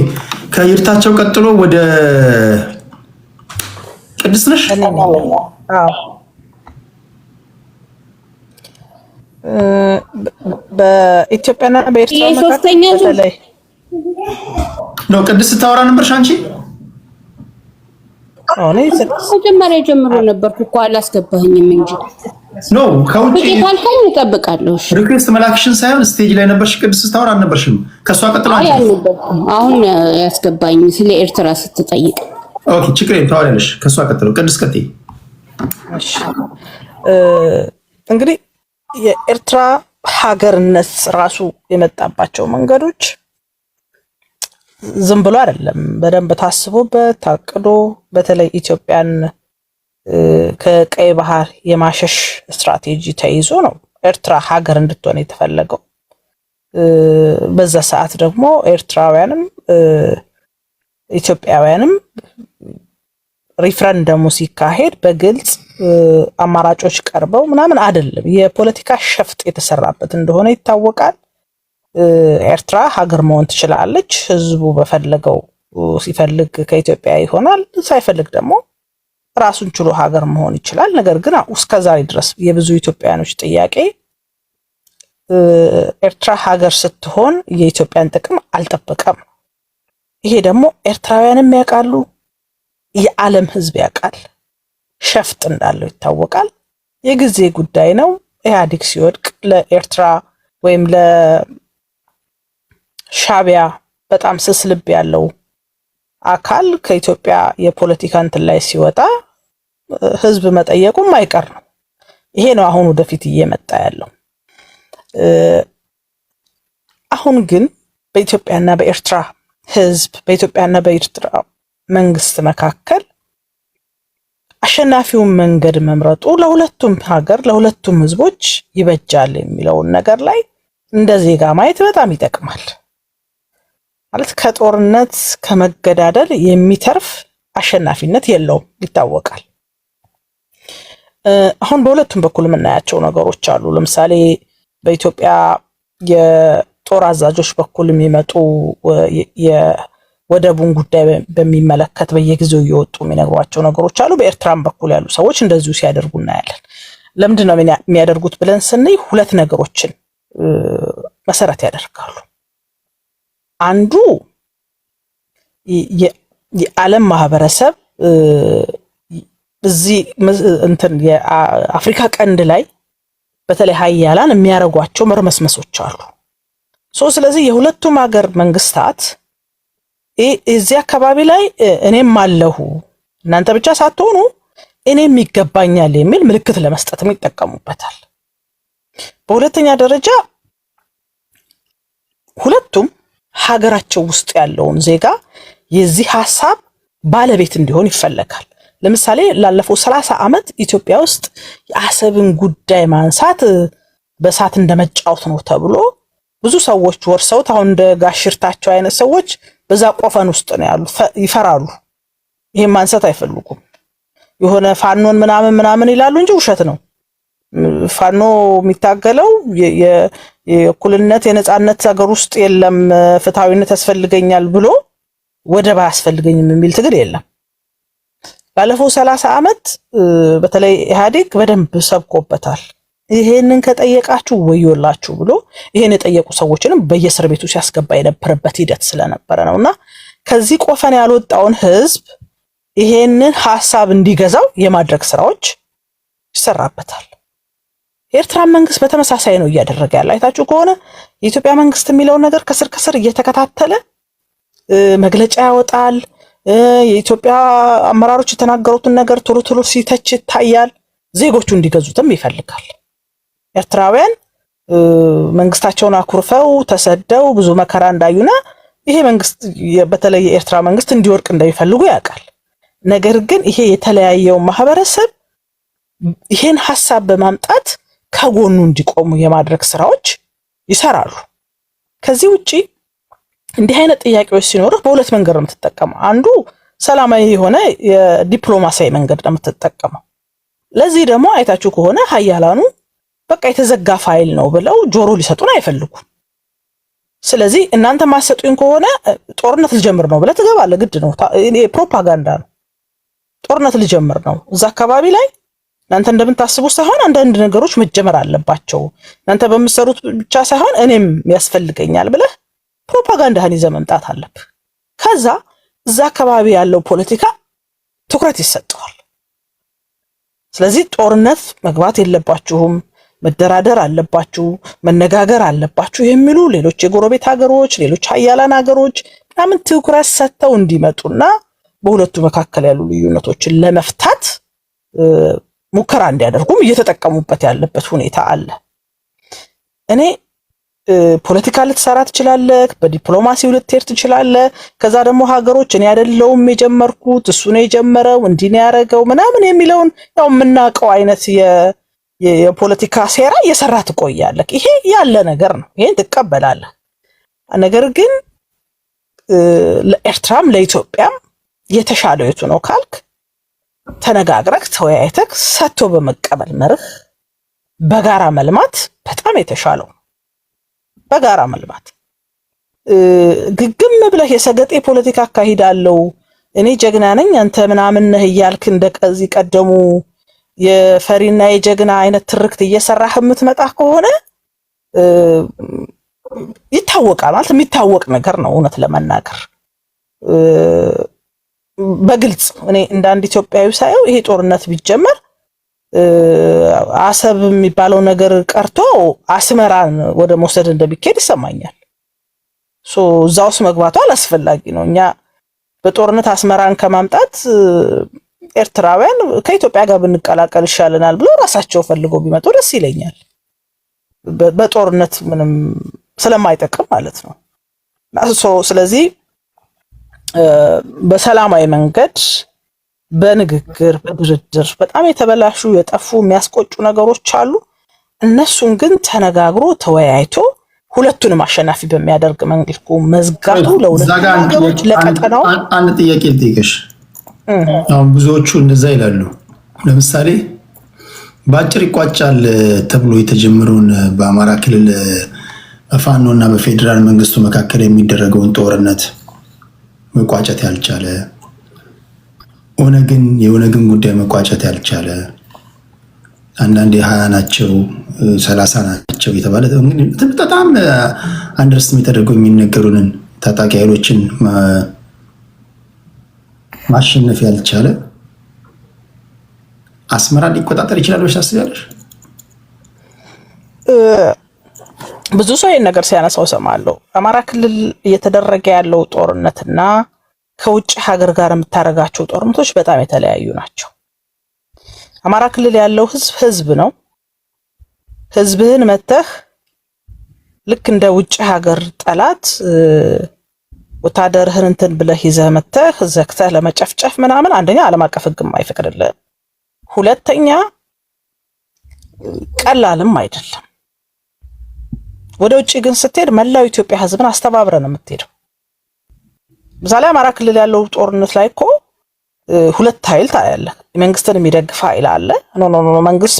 ከይርታቸው ቀጥሎ ወደ ቅድስት ነሽ። በኢትዮጵያና በኤርትራ መካከል ነው ቅድስት ታወራ ነበርሽ አንቺ? መጀመሪያ ጀምሮ ነበርኩ እኮ አላስገባኝም እንጂ ነው ከውጪ ካልከኝ እጠብቃለሁ። እሺ ሪኩዌስት መላክሽን ሳይሆን ስቴጅ ላይ ነበርሽ ቅድስት ታወራ አልነበርሽም? ከሷ ቀጥሎ አንቺ አሁን ያስገባኝ ስለ ኤርትራ ስትጠይቅ። ኦኬ ችግር የለም ታወሪያለሽ። ከሷ ቀጥሎ ቅድስት ቀጥይ። እሺ እንግዲህ የኤርትራ ሀገርነት ራሱ የመጣባቸው መንገዶች ዝም ብሎ አይደለም፣ በደንብ ታስቦበት ታቅዶ፣ በተለይ ኢትዮጵያን ከቀይ ባህር የማሸሽ ስትራቴጂ ተይዞ ነው ኤርትራ ሀገር እንድትሆን የተፈለገው። በዛ ሰዓት ደግሞ ኤርትራውያንም ኢትዮጵያውያንም ሪፍረንደሙ ሲካሄድ በግልጽ አማራጮች ቀርበው ምናምን አይደለም፣ የፖለቲካ ሸፍጥ የተሰራበት እንደሆነ ይታወቃል። ኤርትራ ሀገር መሆን ትችላለች። ህዝቡ በፈለገው ሲፈልግ ከኢትዮጵያ ይሆናል፣ ሳይፈልግ ደግሞ ራሱን ችሎ ሀገር መሆን ይችላል። ነገር ግን እስከዛሬ ድረስ የብዙ ኢትዮጵያውያኖች ጥያቄ ኤርትራ ሀገር ስትሆን የኢትዮጵያን ጥቅም አልጠበቀም። ይሄ ደግሞ ኤርትራውያንም ያውቃሉ፣ የዓለም ህዝብ ያውቃል። ሸፍጥ እንዳለው ይታወቃል። የጊዜ ጉዳይ ነው። ኢህአዴግ ሲወድቅ ለኤርትራ ወይም ለሻቢያ በጣም ስስ ልብ ያለው አካል ከኢትዮጵያ የፖለቲካ እንትን ላይ ሲወጣ ህዝብ መጠየቁም አይቀር ነው። ይሄ ነው አሁን ወደፊት እየመጣ ያለው። አሁን ግን በኢትዮጵያና በኤርትራ ህዝብ በኢትዮጵያና በኤርትራ መንግስት መካከል አሸናፊውን መንገድ መምረጡ ለሁለቱም ሀገር ለሁለቱም ህዝቦች ይበጃል የሚለውን ነገር ላይ እንደ ዜጋ ማየት በጣም ይጠቅማል። ማለት ከጦርነት ከመገዳደል የሚተርፍ አሸናፊነት የለውም ይታወቃል። አሁን በሁለቱም በኩል የምናያቸው ነገሮች አሉ። ለምሳሌ በኢትዮጵያ የጦር አዛዦች በኩል የሚመጡ የወደቡን ጉዳይ በሚመለከት በየጊዜው እየወጡ የሚነግሯቸው ነገሮች አሉ። በኤርትራም በኩል ያሉ ሰዎች እንደዚሁ ሲያደርጉ እናያለን። ለምንድን ነው የሚያደርጉት ብለን ስንይ ሁለት ነገሮችን መሰረት ያደርጋሉ። አንዱ የዓለም ማህበረሰብ እዚህ እንትን የአፍሪካ ቀንድ ላይ በተለይ ሀያላን የሚያረጓቸው መርመስመሶች አሉ። ስለዚህ የሁለቱም ሀገር መንግስታት እዚህ አካባቢ ላይ እኔም አለሁ እናንተ ብቻ ሳትሆኑ እኔም ይገባኛል የሚል ምልክት ለመስጠት ይጠቀሙበታል። በሁለተኛ ደረጃ ሁለቱም ሀገራቸው ውስጥ ያለውን ዜጋ የዚህ ሐሳብ ባለቤት እንዲሆን ይፈለጋል። ለምሳሌ ላለፈው 30 ዓመት ኢትዮጵያ ውስጥ የአሰብን ጉዳይ ማንሳት በሳት እንደመጫወት ነው ተብሎ ብዙ ሰዎች ወርሰውት አሁን እንደ ጋሽርታቸው አይነት ሰዎች በዛ ቆፈን ውስጥ ነው ያሉት። ይፈራሉ። ይሄን ማንሳት አይፈልጉም። የሆነ ፋኖን ምናምን ይላሉ እንጂ ውሸት ነው። ፋኖ የሚታገለው የእኩልነት የነጻነት ሀገር ውስጥ የለም፣ ፍትሃዊነት ያስፈልገኛል ብሎ ወደብ አያስፈልገኝም የሚል ትግል የለም። ባለፈው 30 ዓመት በተለይ ኢህአዴግ በደንብ ሰብኮበታል። ይሄንን ከጠየቃችሁ ወዮላችሁ ብሎ ይሄን የጠየቁ ሰዎችንም በየእስር ቤቱ ሲያስገባ የነበረበት ሂደት ስለነበረ ነውና ከዚህ ቆፈን ያልወጣውን ህዝብ ይሄንን ሐሳብ እንዲገዛው የማድረግ ስራዎች ይሰራበታል። የኤርትራ መንግስት በተመሳሳይ ነው እያደረገ ያለው። አይታችሁ ከሆነ የኢትዮጵያ መንግስት የሚለውን ነገር ከስር ከስር እየተከታተለ መግለጫ ያወጣል። የኢትዮጵያ አመራሮች የተናገሩትን ነገር ቶሎ ቶሎ ሲተች ይታያል። ዜጎቹ እንዲገዙትም ይፈልጋል። ኤርትራውያን መንግስታቸውን አኩርፈው ተሰደው ብዙ መከራ እንዳዩና ይሄ መንግስት በተለይ የኤርትራ መንግስት እንዲወርቅ እንደሚፈልጉ ያውቃል። ነገር ግን ይሄ የተለያየው ማህበረሰብ ይሄን ሐሳብ በማምጣት ከጎኑ እንዲቆሙ የማድረግ ስራዎች ይሰራሉ። ከዚህ ውጪ እንዲህ አይነት ጥያቄዎች ሲኖር በሁለት መንገድ ነው የምትጠቀመው። አንዱ ሰላማዊ የሆነ የዲፕሎማሲያዊ መንገድ ነው የምትጠቀመው። ለዚህ ደግሞ አይታችሁ ከሆነ ሀያላኑ በቃ የተዘጋ ፋይል ነው ብለው ጆሮ ሊሰጡን አይፈልጉም። ስለዚህ እናንተ ማሰጡኝ ከሆነ ጦርነት ልጀምር ነው ብለህ ትገባለህ። ግድ ነው። ፕሮፓጋንዳ ነው። ጦርነት ልጀምር ነው። እዛ አካባቢ ላይ እናንተ እንደምታስቡ ሳይሆን አንዳንድ ነገሮች መጀመር አለባቸው። እናንተ በምትሰሩት ብቻ ሳይሆን እኔም ያስፈልገኛል ብለህ ፕሮፓጋንዳህን ይዘህ መምጣት አለብህ። ከዛ እዛ አካባቢ ያለው ፖለቲካ ትኩረት ይሰጠዋል። ስለዚህ ጦርነት መግባት የለባችሁም፣ መደራደር አለባችሁ፣ መነጋገር አለባችሁ የሚሉ ሌሎች የጎረቤት ሀገሮች፣ ሌሎች ሀያላን ሀገሮች ምናምን ትኩረት ሰጥተው እንዲመጡና በሁለቱ መካከል ያሉ ልዩነቶችን ለመፍታት ሙከራ እንዲያደርጉም እየተጠቀሙበት ያለበት ሁኔታ አለ። እኔ ፖለቲካ ልትሰራ ትችላለህ፣ በዲፕሎማሲው ልትሄድ ትችላለህ። ከዛ ደግሞ ሀገሮች እኔ አይደለሁም የጀመርኩት እሱ ነው የጀመረው እንዲህ ነው ያደረገው ምናምን የሚለውን ያው የምናውቀው አይነት የፖለቲካ ሴራ እየሰራ ትቆያለህ። ይሄ ያለ ነገር ነው። ይሄን ትቀበላለህ። ነገር ግን ለኤርትራም ለኢትዮጵያም የተሻለው የቱ ነው ካልክ ተነጋግረህ ተወያይተህ ሰጥቶ በመቀበል መርህ በጋራ መልማት በጣም የተሻለው። በጋራ መልማት ግግም ብለህ የሰገጤ ፖለቲካ አካሂዳለው እኔ ጀግና ነኝ አንተ ምናምን ነህ እያልክ እንደቀዚህ ቀደሙ የፈሪና የጀግና አይነት ትርክት እየሰራህ የምትመጣ ከሆነ ይታወቃል ማለት የሚታወቅ ነገር ነው። እውነት ለመናገር በግልጽ እኔ እንደ አንድ ኢትዮጵያዊ ሳየው ይሄ ጦርነት ቢጀመር አሰብ የሚባለው ነገር ቀርቶ አስመራን ወደ መውሰድ እንደሚካሄድ ይሰማኛል። እዛውስ መግባቱ አላስፈላጊ ነው። እኛ በጦርነት አስመራን ከማምጣት ኤርትራውያን ከኢትዮጵያ ጋር ብንቀላቀል ይሻለናል ብሎ ራሳቸው ፈልገው ቢመጡ ደስ ይለኛል። በጦርነት ምንም ስለማይጠቅም ማለት ነው። ስለዚህ በሰላማዊ መንገድ በንግግር በድርድር በጣም የተበላሹ የጠፉ የሚያስቆጩ ነገሮች አሉ። እነሱን ግን ተነጋግሮ ተወያይቶ ሁለቱንም አሸናፊ በሚያደርግ መልኩ መዝጋቱ ለሁለቱ ለቀጠናው አንድ ጥያቄ ልጠይቅሽ። አሁን ብዙዎቹ እንደዛ ይላሉ። ለምሳሌ በአጭር ይቋጫል ተብሎ የተጀመረውን በአማራ ክልል በፋኖ እና በፌዴራል መንግስቱ መካከል የሚደረገውን ጦርነት መቋጨት ያልቻለ የኦነግን ጉዳይ መቋጨት ያልቻለ አንዳንድ 20 ናቸው 30 ናቸው የተባለ በጣም አንደርስቲሜት ተደርገው የሚነገሩንን ታጣቂ ኃይሎችን ማሸነፍ ያልቻለ አስመራ ሊቆጣጠር ይችላል ብለሽ ታስቢያለሽ? ብዙ ሰው ይሄን ነገር ሲያነሳው ሰማለሁ። አማራ ክልል እየተደረገ ያለው ጦርነትና ከውጭ ሀገር ጋር የምታረጋቸው ጦርነቶች በጣም የተለያዩ ናቸው። አማራ ክልል ያለው ህዝብ ነው። ህዝብህን መተህ ልክ እንደ ውጭ ሀገር ጠላት ወታደርህን እንትን ብለህ ይዘህ መተህ ዘግተህ ለመጨፍጨፍ ምናምን አንደኛ ዓለም አቀፍ ህግም አይፈቅድልህም፣ ሁለተኛ ቀላልም አይደለም። ወደ ውጭ ግን ስትሄድ መላው ኢትዮጵያ ህዝብን አስተባብረን የምትሄደው። ምሳሌ አማራ ክልል ያለው ጦርነት ላይ እኮ ሁለት ኃይል ታያለህ። መንግስትን የሚደግፍ ኃይል አለ። ኖ መንግስት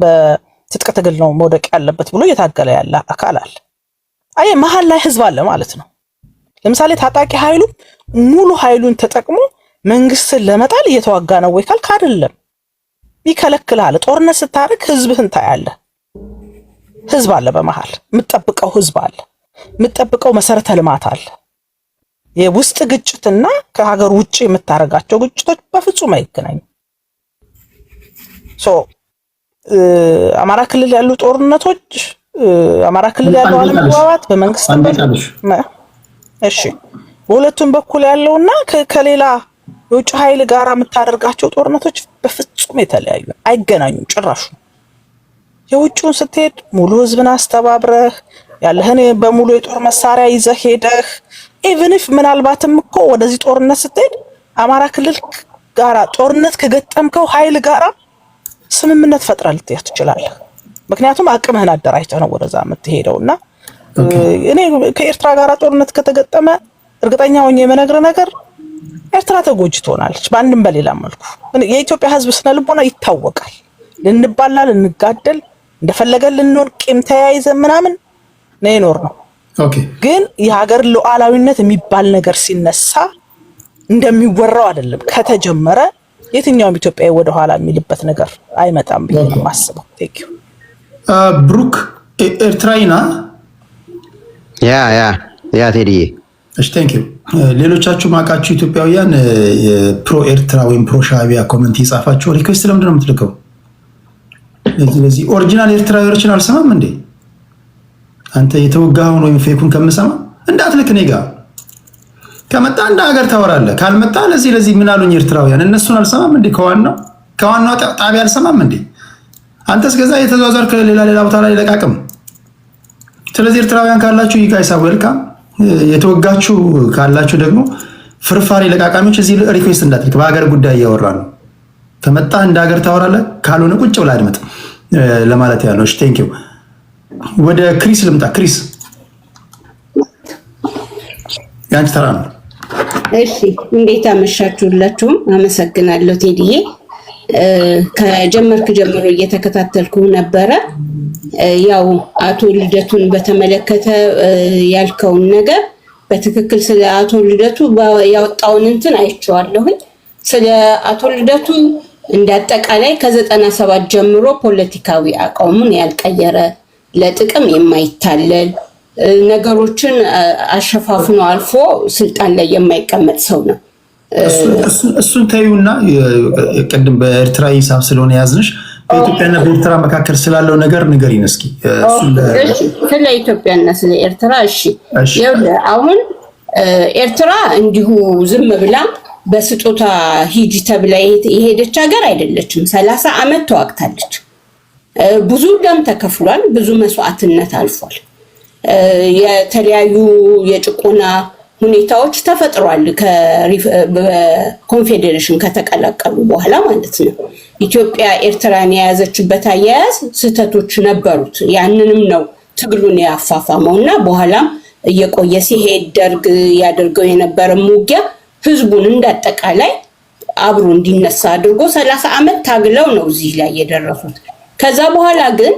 በትጥቅ ትግል ነው መውደቅ ያለበት ብሎ እየታገለ ያለ አካል አለ። አይ መሀል ላይ ህዝብ አለ ማለት ነው። ለምሳሌ ታጣቂ ኃይሉ ሙሉ ኃይሉን ተጠቅሞ መንግስትን ለመጣል እየተዋጋ ነው ወይ ካልክ አይደለም፣ ይከለክላል። ጦርነት ስታርክ ህዝብህን ታያለህ። ህዝብ አለ በመሃል፣ የምትጠብቀው ህዝብ አለ፣ የምትጠብቀው መሰረተ ልማት አለ። የውስጥ ግጭትና ከሀገር ውጪ የምታረጋቸው ግጭቶች በፍጹም አይገናኙም። አማራ ክልል ያሉ ጦርነቶች አማራ ክልል ያለው አለመግባባት በመንግስት እሺ፣ በሁለቱም በኩል ያለውና ከሌላ የውጭ ኃይል ጋር የምታደርጋቸው ጦርነቶች በፍጹም የተለያዩ አይገናኙም ጭራሹ። የውጭውን ስትሄድ ሙሉ ህዝብን አስተባብረህ ያለህን በሙሉ የጦር መሳሪያ ይዘህ ሄደህ ኢቭን ኢፍ ምናልባትም እኮ ወደዚህ ጦርነት ስትሄድ አማራ ክልል ጋራ ጦርነት ከገጠምከው ኃይል ጋራ ስምምነት ፈጥረህ ልትሄድ ትችላለህ። ምክንያቱም አቅምህን አደራጅተህ ነው ወደዛ የምትሄደውና እኔ ከኤርትራ ጋራ ጦርነት ከተገጠመ እርግጠኛ ሆኜ የምነግርህ ነገር ኤርትራ ተጎጂ ትሆናለች በአንድም በሌላ መልኩ። የኢትዮጵያ ህዝብ ስነ ልቦና ይታወቃል። ልንባላ ልንጋደል እንደፈለገን ልንኖር ቂም ተያይዘን ምናምን ነው የኖርነው። ግን የሀገር ሉዓላዊነት የሚባል ነገር ሲነሳ እንደሚወራው አይደለም። ከተጀመረ የትኛውም ኢትዮጵያዊ ወደ ኋላ የሚልበት ነገር አይመጣም ብዬ ነው የማስበው። ቴንክ ዩ ብሩክ። ኤርትራዊና ያ ቴዲዬ እሺ፣ ቴንክ ዩ። ሌሎቻችሁ ማቃችሁ ኢትዮጵያውያን ፕሮ ኤርትራ ወይም ፕሮ ሻዕቢያ ኮሜንት ይጻፋችሁ ሪኩዌስት ለምንድን ነው የምትልከው? ለዚህ ኦሪጂናል ኤርትራዊዎችን አልሰማም እንዴ? አንተ የተወጋውን ወይም ፌኩን ከምሰማ እንዳትልክ። እኔ ጋር ከመጣ እንደ ሀገር ታወራለህ፣ ካልመጣ ለዚህ ምን አሉኝ ኤርትራውያን እነሱን አልሰማም እንዴ? ከዋናው ጣቢያ አልሰማም እንዴ? አንተ እስከዛ የተዟዟርክ ሌላ ቦታ ላይ ለቃቅም። ስለዚህ ኤርትራውያን ካላችሁ ይጋይሳ ዌልካም። የተወጋችሁ ካላችሁ ደግሞ ፍርፋሪ ለቃቃሚዎች እዚህ ሪኩዌስት እንዳትልክ። በሀገር ጉዳይ እያወራ ነው። ከመጣ እንደ ሀገር ታወራለህ፣ ካልሆነ ቁጭ ብለህ አድምጥ ለማለት ያለው። እሺ ቴንክ ዩ። ወደ ክሪስ ልምጣ። ክሪስ ያንቺ ተራ ነው። እሺ እንዴት አመሻችሁላችሁም? አመሰግናለሁ ቴዲዬ። ከጀመርክ ጀምሮ እየተከታተልኩ ነበረ። ያው አቶ ልደቱን በተመለከተ ያልከውን ነገር በትክክል ስለ አቶ ልደቱ ያወጣውን እንትን አይቼዋለሁኝ። ስለ አቶ ልደቱ እንዳጠቃላይ ከ97 ጀምሮ ፖለቲካዊ አቋሙን ያልቀየረ ለጥቅም የማይታለል ነገሮችን አሸፋፍኖ አልፎ ስልጣን ላይ የማይቀመጥ ሰው ነው። እሱን ተይውና ቅድም በኤርትራ ሂሳብ ስለሆነ ያዝንሽ በኢትዮጵያና በኤርትራ መካከል ስላለው ነገር ንገሪን እስኪ። ስለ ኢትዮጵያና ስለ ኤርትራ እሺ። አሁን ኤርትራ እንዲሁ ዝም ብላ በስጦታ ሂጂ ተብላ የሄደች ሀገር አይደለችም። 30 ዓመት ተዋግታለች። ብዙ ደም ተከፍሏል። ብዙ መስዋዕትነት አልፏል። የተለያዩ የጭቆና ሁኔታዎች ተፈጥሯል። ከኮንፌዴሬሽን ከተቀላቀሉ በኋላ ማለት ነው። ኢትዮጵያ ኤርትራን የያዘችበት አያያዝ ስህተቶች ነበሩት። ያንንም ነው ትግሉን ያፋፋመውና በኋላም እየቆየ ሲሄድ ደርግ ያደርገው የነበረ ሙጊያ ህዝቡን እንዳጠቃላይ አብሮ እንዲነሳ አድርጎ 30 ዓመት ታግለው ነው እዚህ ላይ የደረሱት። ከዛ በኋላ ግን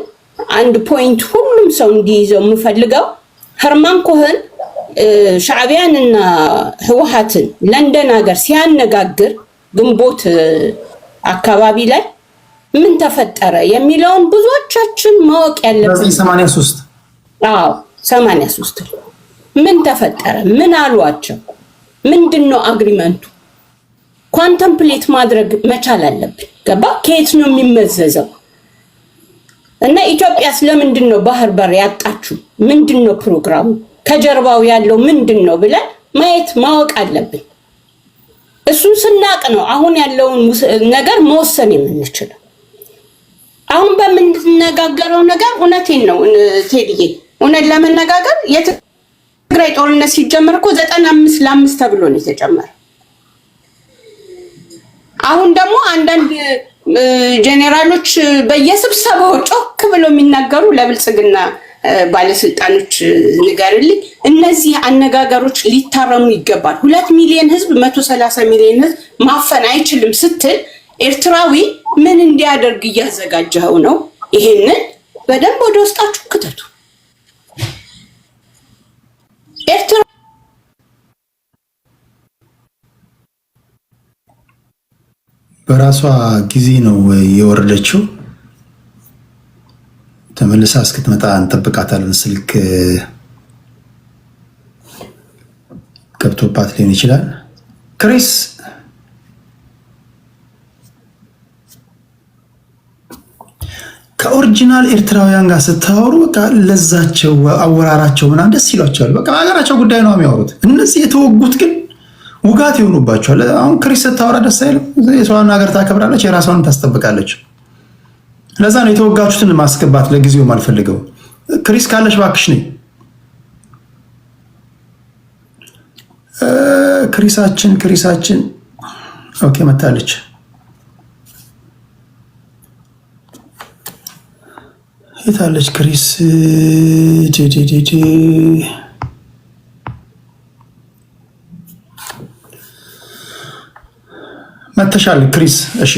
አንድ ፖይንት ሁሉም ሰው እንዲይዘው የምፈልገው ሄርማን ኮሄን ሻዕቢያንና ህወሓትን ለንደን ሀገር ሲያነጋግር ግንቦት አካባቢ ላይ ምን ተፈጠረ የሚለውን ብዙዎቻችን ማወቅ ያለብን 83 83 ምን ተፈጠረ? ምን አሏቸው? ምንድነው አግሪመንቱ? ኮንተምፕሌት ማድረግ መቻል አለብን። ገባ? ከየት ነው የሚመዘዘው? እና ኢትዮጵያ ስለምንድነው ባህር በር ያጣችሁ? ምንድነው ፕሮግራሙ? ከጀርባው ያለው ምንድነው ብለን ማወቅ አለብን። እሱን ስናቅ ነው አሁን ያለውን ነገር መወሰን የምንችለው። አሁን በምንነጋገረው ነገር እውነቴን ነው ቴዲዬ፣ እውነት ለመነጋገር የትግራይ ጦርነት ሲጀመር እኮ 95 ለ5 ተብሎ ነው የተጀመረው። አሁን ደግሞ አንዳንድ ጄኔራሎች በየስብሰባው ጮክ ብለው የሚናገሩ ለብልጽግና ባለስልጣኖች ንገርልኝ፣ እነዚህ አነጋገሮች ሊታረሙ ይገባል። 2 ሚሊዮን ህዝብ 130 ሚሊዮን ህዝብ ማፈን አይችልም ስትል ኤርትራዊ ምን እንዲያደርግ እያዘጋጀው ነው? ይሄንን በደንብ ወደ ውስጣችሁ ክተቱ። ኤርትራ በራሷ ጊዜ ነው የወረደችው። ተመልሳ እስክትመጣ እንጠብቃታለን። ስልክ ገብቶባት ሊሆን ይችላል። ክሪስ ከኦሪጂናል ኤርትራውያን ጋር ስታወሩ በቃ ለዛቸው፣ አወራራቸው ምናምን ደስ ይሏቸዋል። በቃ ሀገራቸው ጉዳይ ነው የሚያወሩት። እነዚህ የተወጉት ግን ውጋት ይሆኑባቸዋል። አሁን ክሪስ ስታወራ ደስ አይልም። የሰውን ሀገር ታከብራለች፣ የራሷን ታስጠብቃለች። ለዛ ነው የተወጋችሁትን ማስገባት ለጊዜው ማልፈልገው። ክሪስ ካለሽ እባክሽ ነኝ። ክሪሳችን ኦኬ መታለች። የታለች ክሪስ? መተሻል ክሪስ? እሺ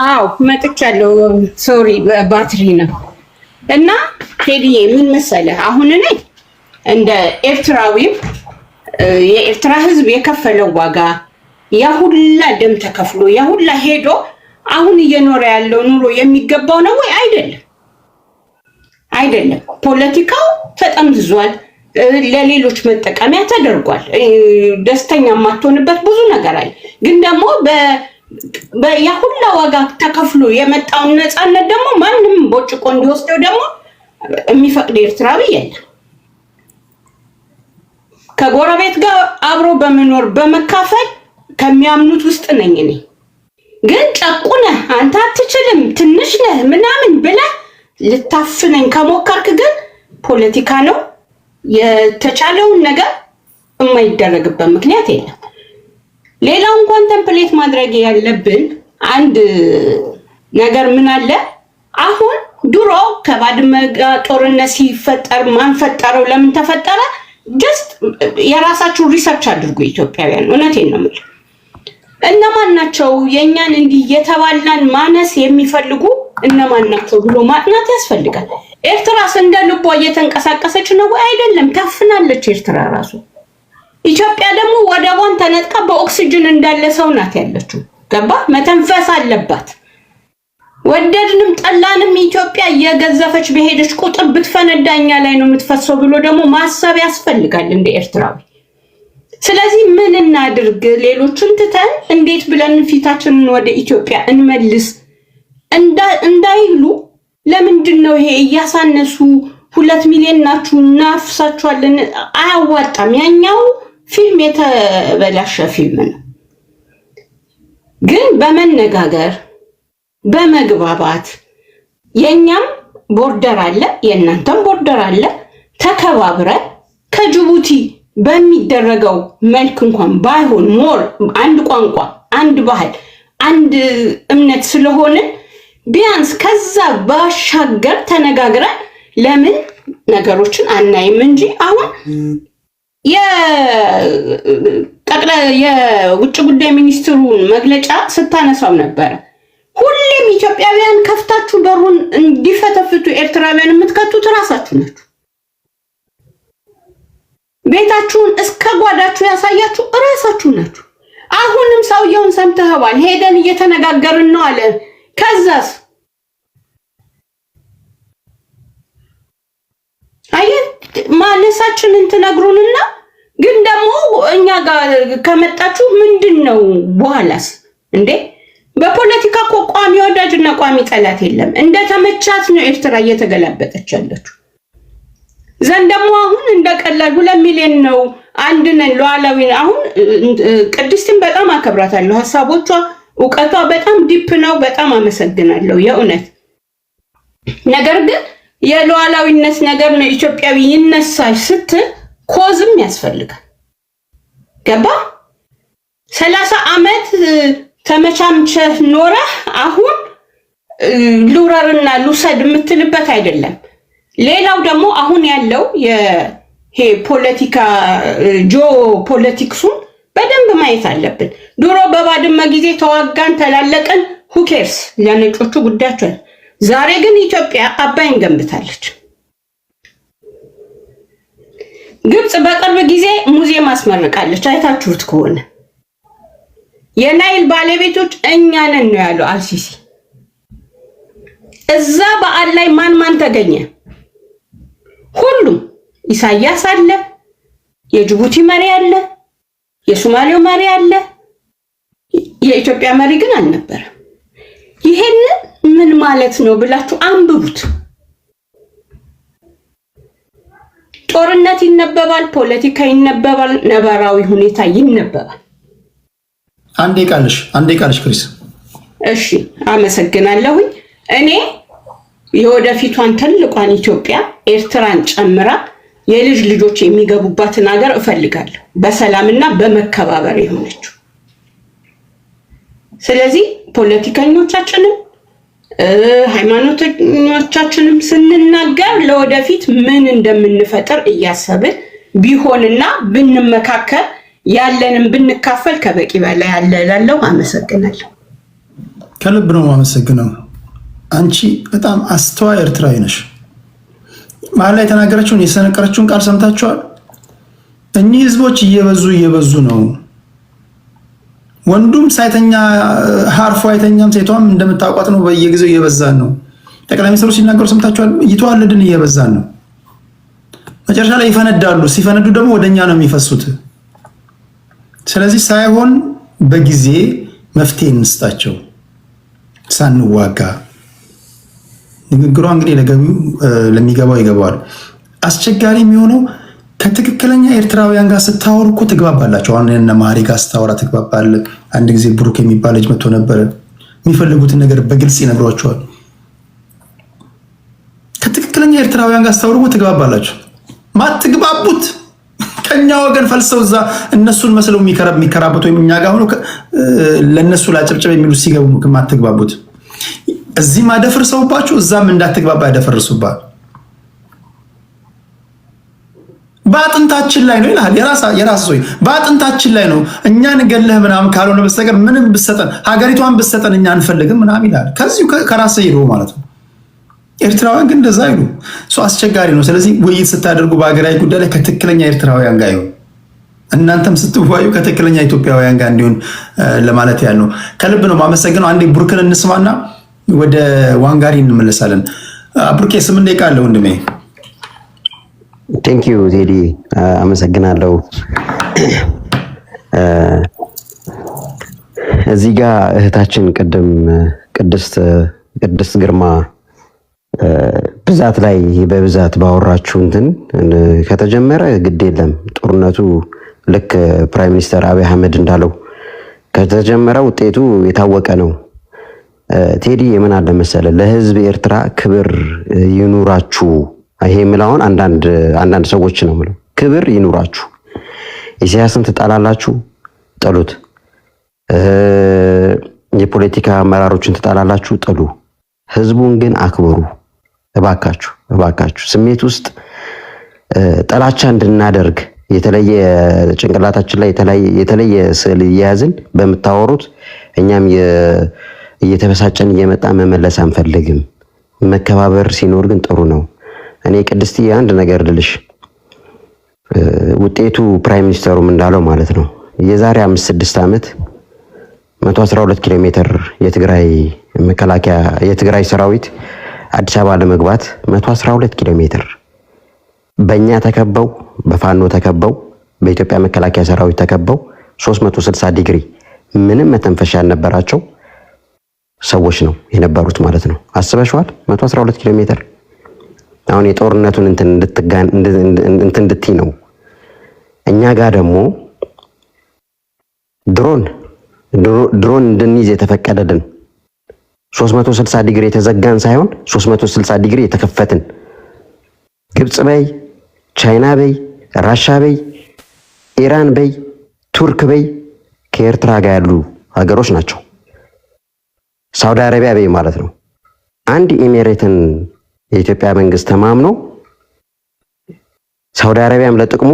አዎ መጥቻለሁ። ሶሪ ባትሪ ነው። እና ቴዲዬ ምን መሰለህ፣ አሁን እኔ እንደ ኤርትራዊም የኤርትራ ሕዝብ የከፈለው ዋጋ ያ ሁላ ደም ተከፍሎ ያ ሁላ ሄዶ አሁን እየኖረ ያለው ኑሮ የሚገባው ነው ወይ? አይደለም። ፖለቲካው ተጠምዝዟል፣ ለሌሎች መጠቀሚያ ተደርጓል። ደስተኛ የማትሆንበት ብዙ ነገር አለ። ግን ደግሞ ያ ሁላ ዋጋ ተከፍሎ የመጣውን ነፃነት ደግሞ ማንም ቦጭቆ እንዲወስደው ደግሞ የሚፈቅድ ኤርትራዊ የለም። ከጎረቤት ጋር አብሮ በመኖር በመካፈል ከሚያምኑት ውስጥ ነኝ እኔ። ግን ጨቁነህ አንተ አትችልም ትንሽ ነህ ምናምን ብለህ ልታፍነኝ ከሞከርክ ግን ፖለቲካ ነው። የተቻለውን ነገር የማይደረግበት ምክንያት የለም። ሌላው እንኳን ቴምፕሌት ማድረግ ያለብን አንድ ነገር ምን አለ፣ አሁን ድሮ ከባድመ ጦርነት ሲፈጠር ማን ፈጠረው ለምን ተፈጠረ? ጀስት የራሳችሁን ሪሰርች አድርጉ ኢትዮጵያውያን። እውነቴን ነው የምልህ። እነማን ናቸው የኛን እንዲህ የተባላን ማነስ የሚፈልጉ እነማን ናቸው ብሎ ማጥናት ያስፈልጋል። ኤርትራስ እንደ ልቧ እየተንቀሳቀሰች ነው ወይ? አይደለም፣ ታፍናለች ኤርትራ ራሱ። ኢትዮጵያ ደግሞ ወደቧን ተነጥቃ በኦክሲጅን እንዳለ ሰው ናት ያለችው። ገባ? መተንፈስ አለባት። ወደድንም ጠላንም ኢትዮጵያ እየገዘፈች በሄደች ቁጥር ብትፈነዳ እኛ ላይ ነው የምትፈሰው ብሎ ደግሞ ማሰብ ያስፈልጋል እንደ ኤርትራዊ። ስለዚህ ምን እናድርግ? ሌሎችን ትተን እንዴት ብለን ፊታችንን ወደ ኢትዮጵያ እንመልስ እንዳይሉ ለምንድን ነው ይሄ እያሳነሱ 2 ሚሊዮን ናችሁ እናፍሳችኋለን? አያዋጣም። ያኛው ፊልም የተበላሸ ፊልም ነው። ግን በመነጋገር በመግባባት የኛም ቦርደር አለ የእናንተም ቦርደር አለ፣ ተከባብረን ከጅቡቲ በሚደረገው መልክ እንኳን ባይሆን ሞር አንድ ቋንቋ፣ አንድ ባህል፣ አንድ እምነት ስለሆነ ቢያንስ ከዛ ባሻገር ተነጋግረን ለምን ነገሮችን አናይም እንጂ አሁን የውጭ ጉዳይ ሚኒስትሩን መግለጫ ስታነሳው ነበረ። ሁሌም ኢትዮጵያውያን ከፍታችሁ በሩን እንዲፈተፍቱ ኤርትራውያን የምትከቱት ራሳችሁ ናችሁ። ቤታችሁን እስከ ጓዳችሁ ያሳያችሁ ራሳችሁ ናችሁ። አሁንም ሰውየውን ሰምተኸዋል። ሄደን እየተነጋገርን ነው አለ። ከዛስ ማለሳችንን ትነግሩንና ግን ደግሞ እኛ ጋር ከመጣችሁ ምንድነው በኋላስ? እንዴ በፖለቲካ እኮ ቋሚ ወዳጅና ቋሚ ጠላት የለም። እንደተመቻት ነው ኤርትራ እየተገላበጠች ያለችው። ዘንድ ደግሞ አሁን እንደቀላል 2 ሚሊዮን ነው አንድ ነን ሉዓላዊ። አሁን ቅድስትን በጣም አከብራታለሁ። ሐሳቦቿ ዕውቀቷ በጣም ዲፕ ነው። በጣም አመሰግናለሁ የእውነት። ነገር ግን የሉዓላዊነት ነገር ነው ኢትዮጵያዊ ይነሳል ስትል ኮዝም ያስፈልጋል። ገባ? 30 ዓመት ተመቻምቸህ ኖረህ አሁን ሉራርና ሉሰድ የምትልበት አይደለም። ሌላው ደግሞ አሁን ያለው ይሄ ፖለቲካ ጂኦፖለቲክሱን በደንብ ማየት አለብን። ድሮ በባድመ ጊዜ ተዋጋን ተላለቀን፣ ሁኬርስ ለነጮቹ ጉዳያቸው። ዛሬ ግን ኢትዮጵያ አባይን ገንብታለች። ግብጽ በቅርብ ጊዜ ሙዚየም አስመርቃለች። አይታችሁት ከሆነ የናይል ባለቤቶች እኛ ነን ነው ያለው አልሲሲ። እዛ በዓል ላይ ማን ተገኘ? ሁሉም ኢሳያስ አለ፣ የጅቡቲ መሪ አለ፣ የሶማሌው መሪ አለ፣ የኢትዮጵያ መሪ ግን አልነበረም። ይሄን ምን ማለት ነው ብላችሁ አንብቡት። ጦርነት ይነበባል፣ ፖለቲካ ይነበባል፣ ነባራዊ ሁኔታ ይነበባል። አንዴ ቃልሽ ክሪስ። እሺ አመሰግናለሁኝ። እኔ የወደፊቷን ትልቋን ኢትዮጵያ ኤርትራን ጨምራ የልጅ ልጆች የሚገቡባትን ሀገር እፈልጋለሁ፣ በሰላምና በመከባበር የሆነችው። ስለዚህ ፖለቲከኞቻችንም ሃይማኖተኞቻችንም ስንናገር ለወደፊት ምን እንደምንፈጥር እያሰብን ቢሆንና ብንመካከል ያለንም ብንካፈል ከበቂ በላይ ያለ እላለሁ። አመሰግናለሁ። ከልብ ነው የማመሰግነው። አንቺ በጣም አስተዋይ ኤርትራዊ ነሽ። መሀል ላይ የተናገረችውን የሰነቀረችውን ቃል ሰምታችኋል። እኚህ ህዝቦች እየበዙ ነው። ወንዱም ሳይተኛ ሀርፎ አይተኛም፣ ሴቷም እንደምታውቋት ነው። በየጊዜው እየበዛን ነው። ጠቅላይ ሚኒስትሩ ሲናገሩ ሰምታችኋል። እየተዋለድን እየበዛን ነው። መጨረሻ ላይ ይፈነዳሉ። ሲፈነዱ ደግሞ ወደኛ ነው የሚፈሱት። ስለዚህ ሳይሆን በጊዜ መፍትሄ እንስጣቸው ሳንዋጋ። ንግግሯ እንግዲህ ለሚገባው ይገባዋል። አስቸጋሪ የሚሆነው ከትክክለኛ ኤርትራውያን ጋር ስታወሩ እኮ ትግባባላቸው። አሁን እነ ማሪ ጋር ስታወራ ትግባባለ። አንድ ጊዜ ብሩክ የሚባል ልጅ መጥቶ ነበረ። የሚፈልጉትን ነገር በግልጽ ይነግሯቸዋል። ከትክክለኛ ኤርትራውያን ጋር ስታወሩ እኮ ትግባባላቸው። ማትግባቡት ከኛ ወገን ፈልሰው እዛ እነሱን መስለው የሚከራበቱ ወይም እኛ ጋር ሆኖ ለእነሱ ላጨብጨብ የሚሉ ሲገቡ ማትግባቡት። እዚህ ማደፍርሰውባችሁ እዛም እንዳትግባባ ያደፈርሱባል። በአጥንታችን ላይ ነው ይላል። የራስ ሰው በአጥንታችን ላይ ነው። እኛን ገለህ ምናምን ካልሆነ በስተቀር ምንም ብሰጠን ሀገሪቷን ብሰጠን እኛ አንፈልግም ምናምን ይላል። ከዚሁ ከራስ ሄዶ ማለት ነው። ኤርትራውያን ግን እንደዛ አይሉ። አስቸጋሪ ነው። ስለዚህ ውይይት ስታደርጉ በሀገራዊ ጉዳይ ላይ ከትክክለኛ ኤርትራውያን ጋር ይሁን፣ እናንተም ስትዋዩ ከትክክለኛ ኢትዮጵያውያን ጋር እንዲሆን ለማለት ያህል ነው። ከልብ ነው ማመሰግነው። አንዴ ቡርክን እንስማና ወደ ዋንጋሪ እንመለሳለን። ቡርኬ 8 ደቂቃ አለ ወንድሜ። ቴንክ ዩ ቴዲ፣ አመሰግናለሁ። እዚህ ጋር እህታችን ቅድም ቅድስት ግርማ ብዛት ላይ በብዛት ባወራችሁ እንትን ከተጀመረ ግድ የለም ጦርነቱ ልክ ፕራይም ሚኒስተር አብይ አህመድ እንዳለው ከተጀመረ ውጤቱ የታወቀ ነው። ቴዲ የምን አለ መሰለ ለህዝብ ኤርትራ ክብር ይኑራችሁ። ይሄ የምላውን አንዳንድ ሰዎች ነው የምለው። ክብር ይኑራችሁ። ኢሳያስን ትጣላላችሁ፣ ጥሉት። የፖለቲካ አመራሮችን ትጣላላችሁ፣ ጥሉ። ህዝቡን ግን አክብሩ እባካችሁ። ስሜት ውስጥ ጥላቻ እንድናደርግ የተለየ ጭንቅላታችን ላይ የተለየ ስዕል እየያዝን በምታወሩት እኛም እየተበሳጨን እየመጣ መመለስ አንፈልግም። መከባበር ሲኖር ግን ጥሩ ነው። እኔ ቅድስቲ አንድ ነገር ልልሽ፣ ውጤቱ ፕራይም ሚኒስተሩም እንዳለው ማለት ነው የዛሬ 5-6 ዓመት 112 ኪሎ ሜትር የትግራይ ሰራዊት አዲስ አበባ ለመግባት 112 ኪሎ ሜትር በእኛ ተከበው፣ በፋኖ ተከበው፣ በኢትዮጵያ መከላከያ ሰራዊት ተከበው 360 ዲግሪ ምንም መተንፈሻ ያልነበራቸው ሰዎች ነው የነበሩት ማለት ነው። አስበሽዋል? 112 ኪሎ ሜትር። አሁን የጦርነቱን እንትን እንድትይ ነው። እኛ ጋር ደግሞ ድሮን እንድንይዝ የተፈቀደልን 360 ዲግሪ የተዘጋን ሳይሆን 360 ዲግሪ የተከፈትን ግብጽ በይ፣ ቻይና በይ፣ ራሻ በይ፣ ኢራን በይ፣ ቱርክ በይ ከኤርትራ ጋር ያሉ ሀገሮች ናቸው። ሳውዲ አረቢያ በይ ማለት ነው። አንድ ኤሚሬትን የኢትዮጵያ መንግስት ተማምኖ ሳውዲ አረቢያም ለጥቅሙ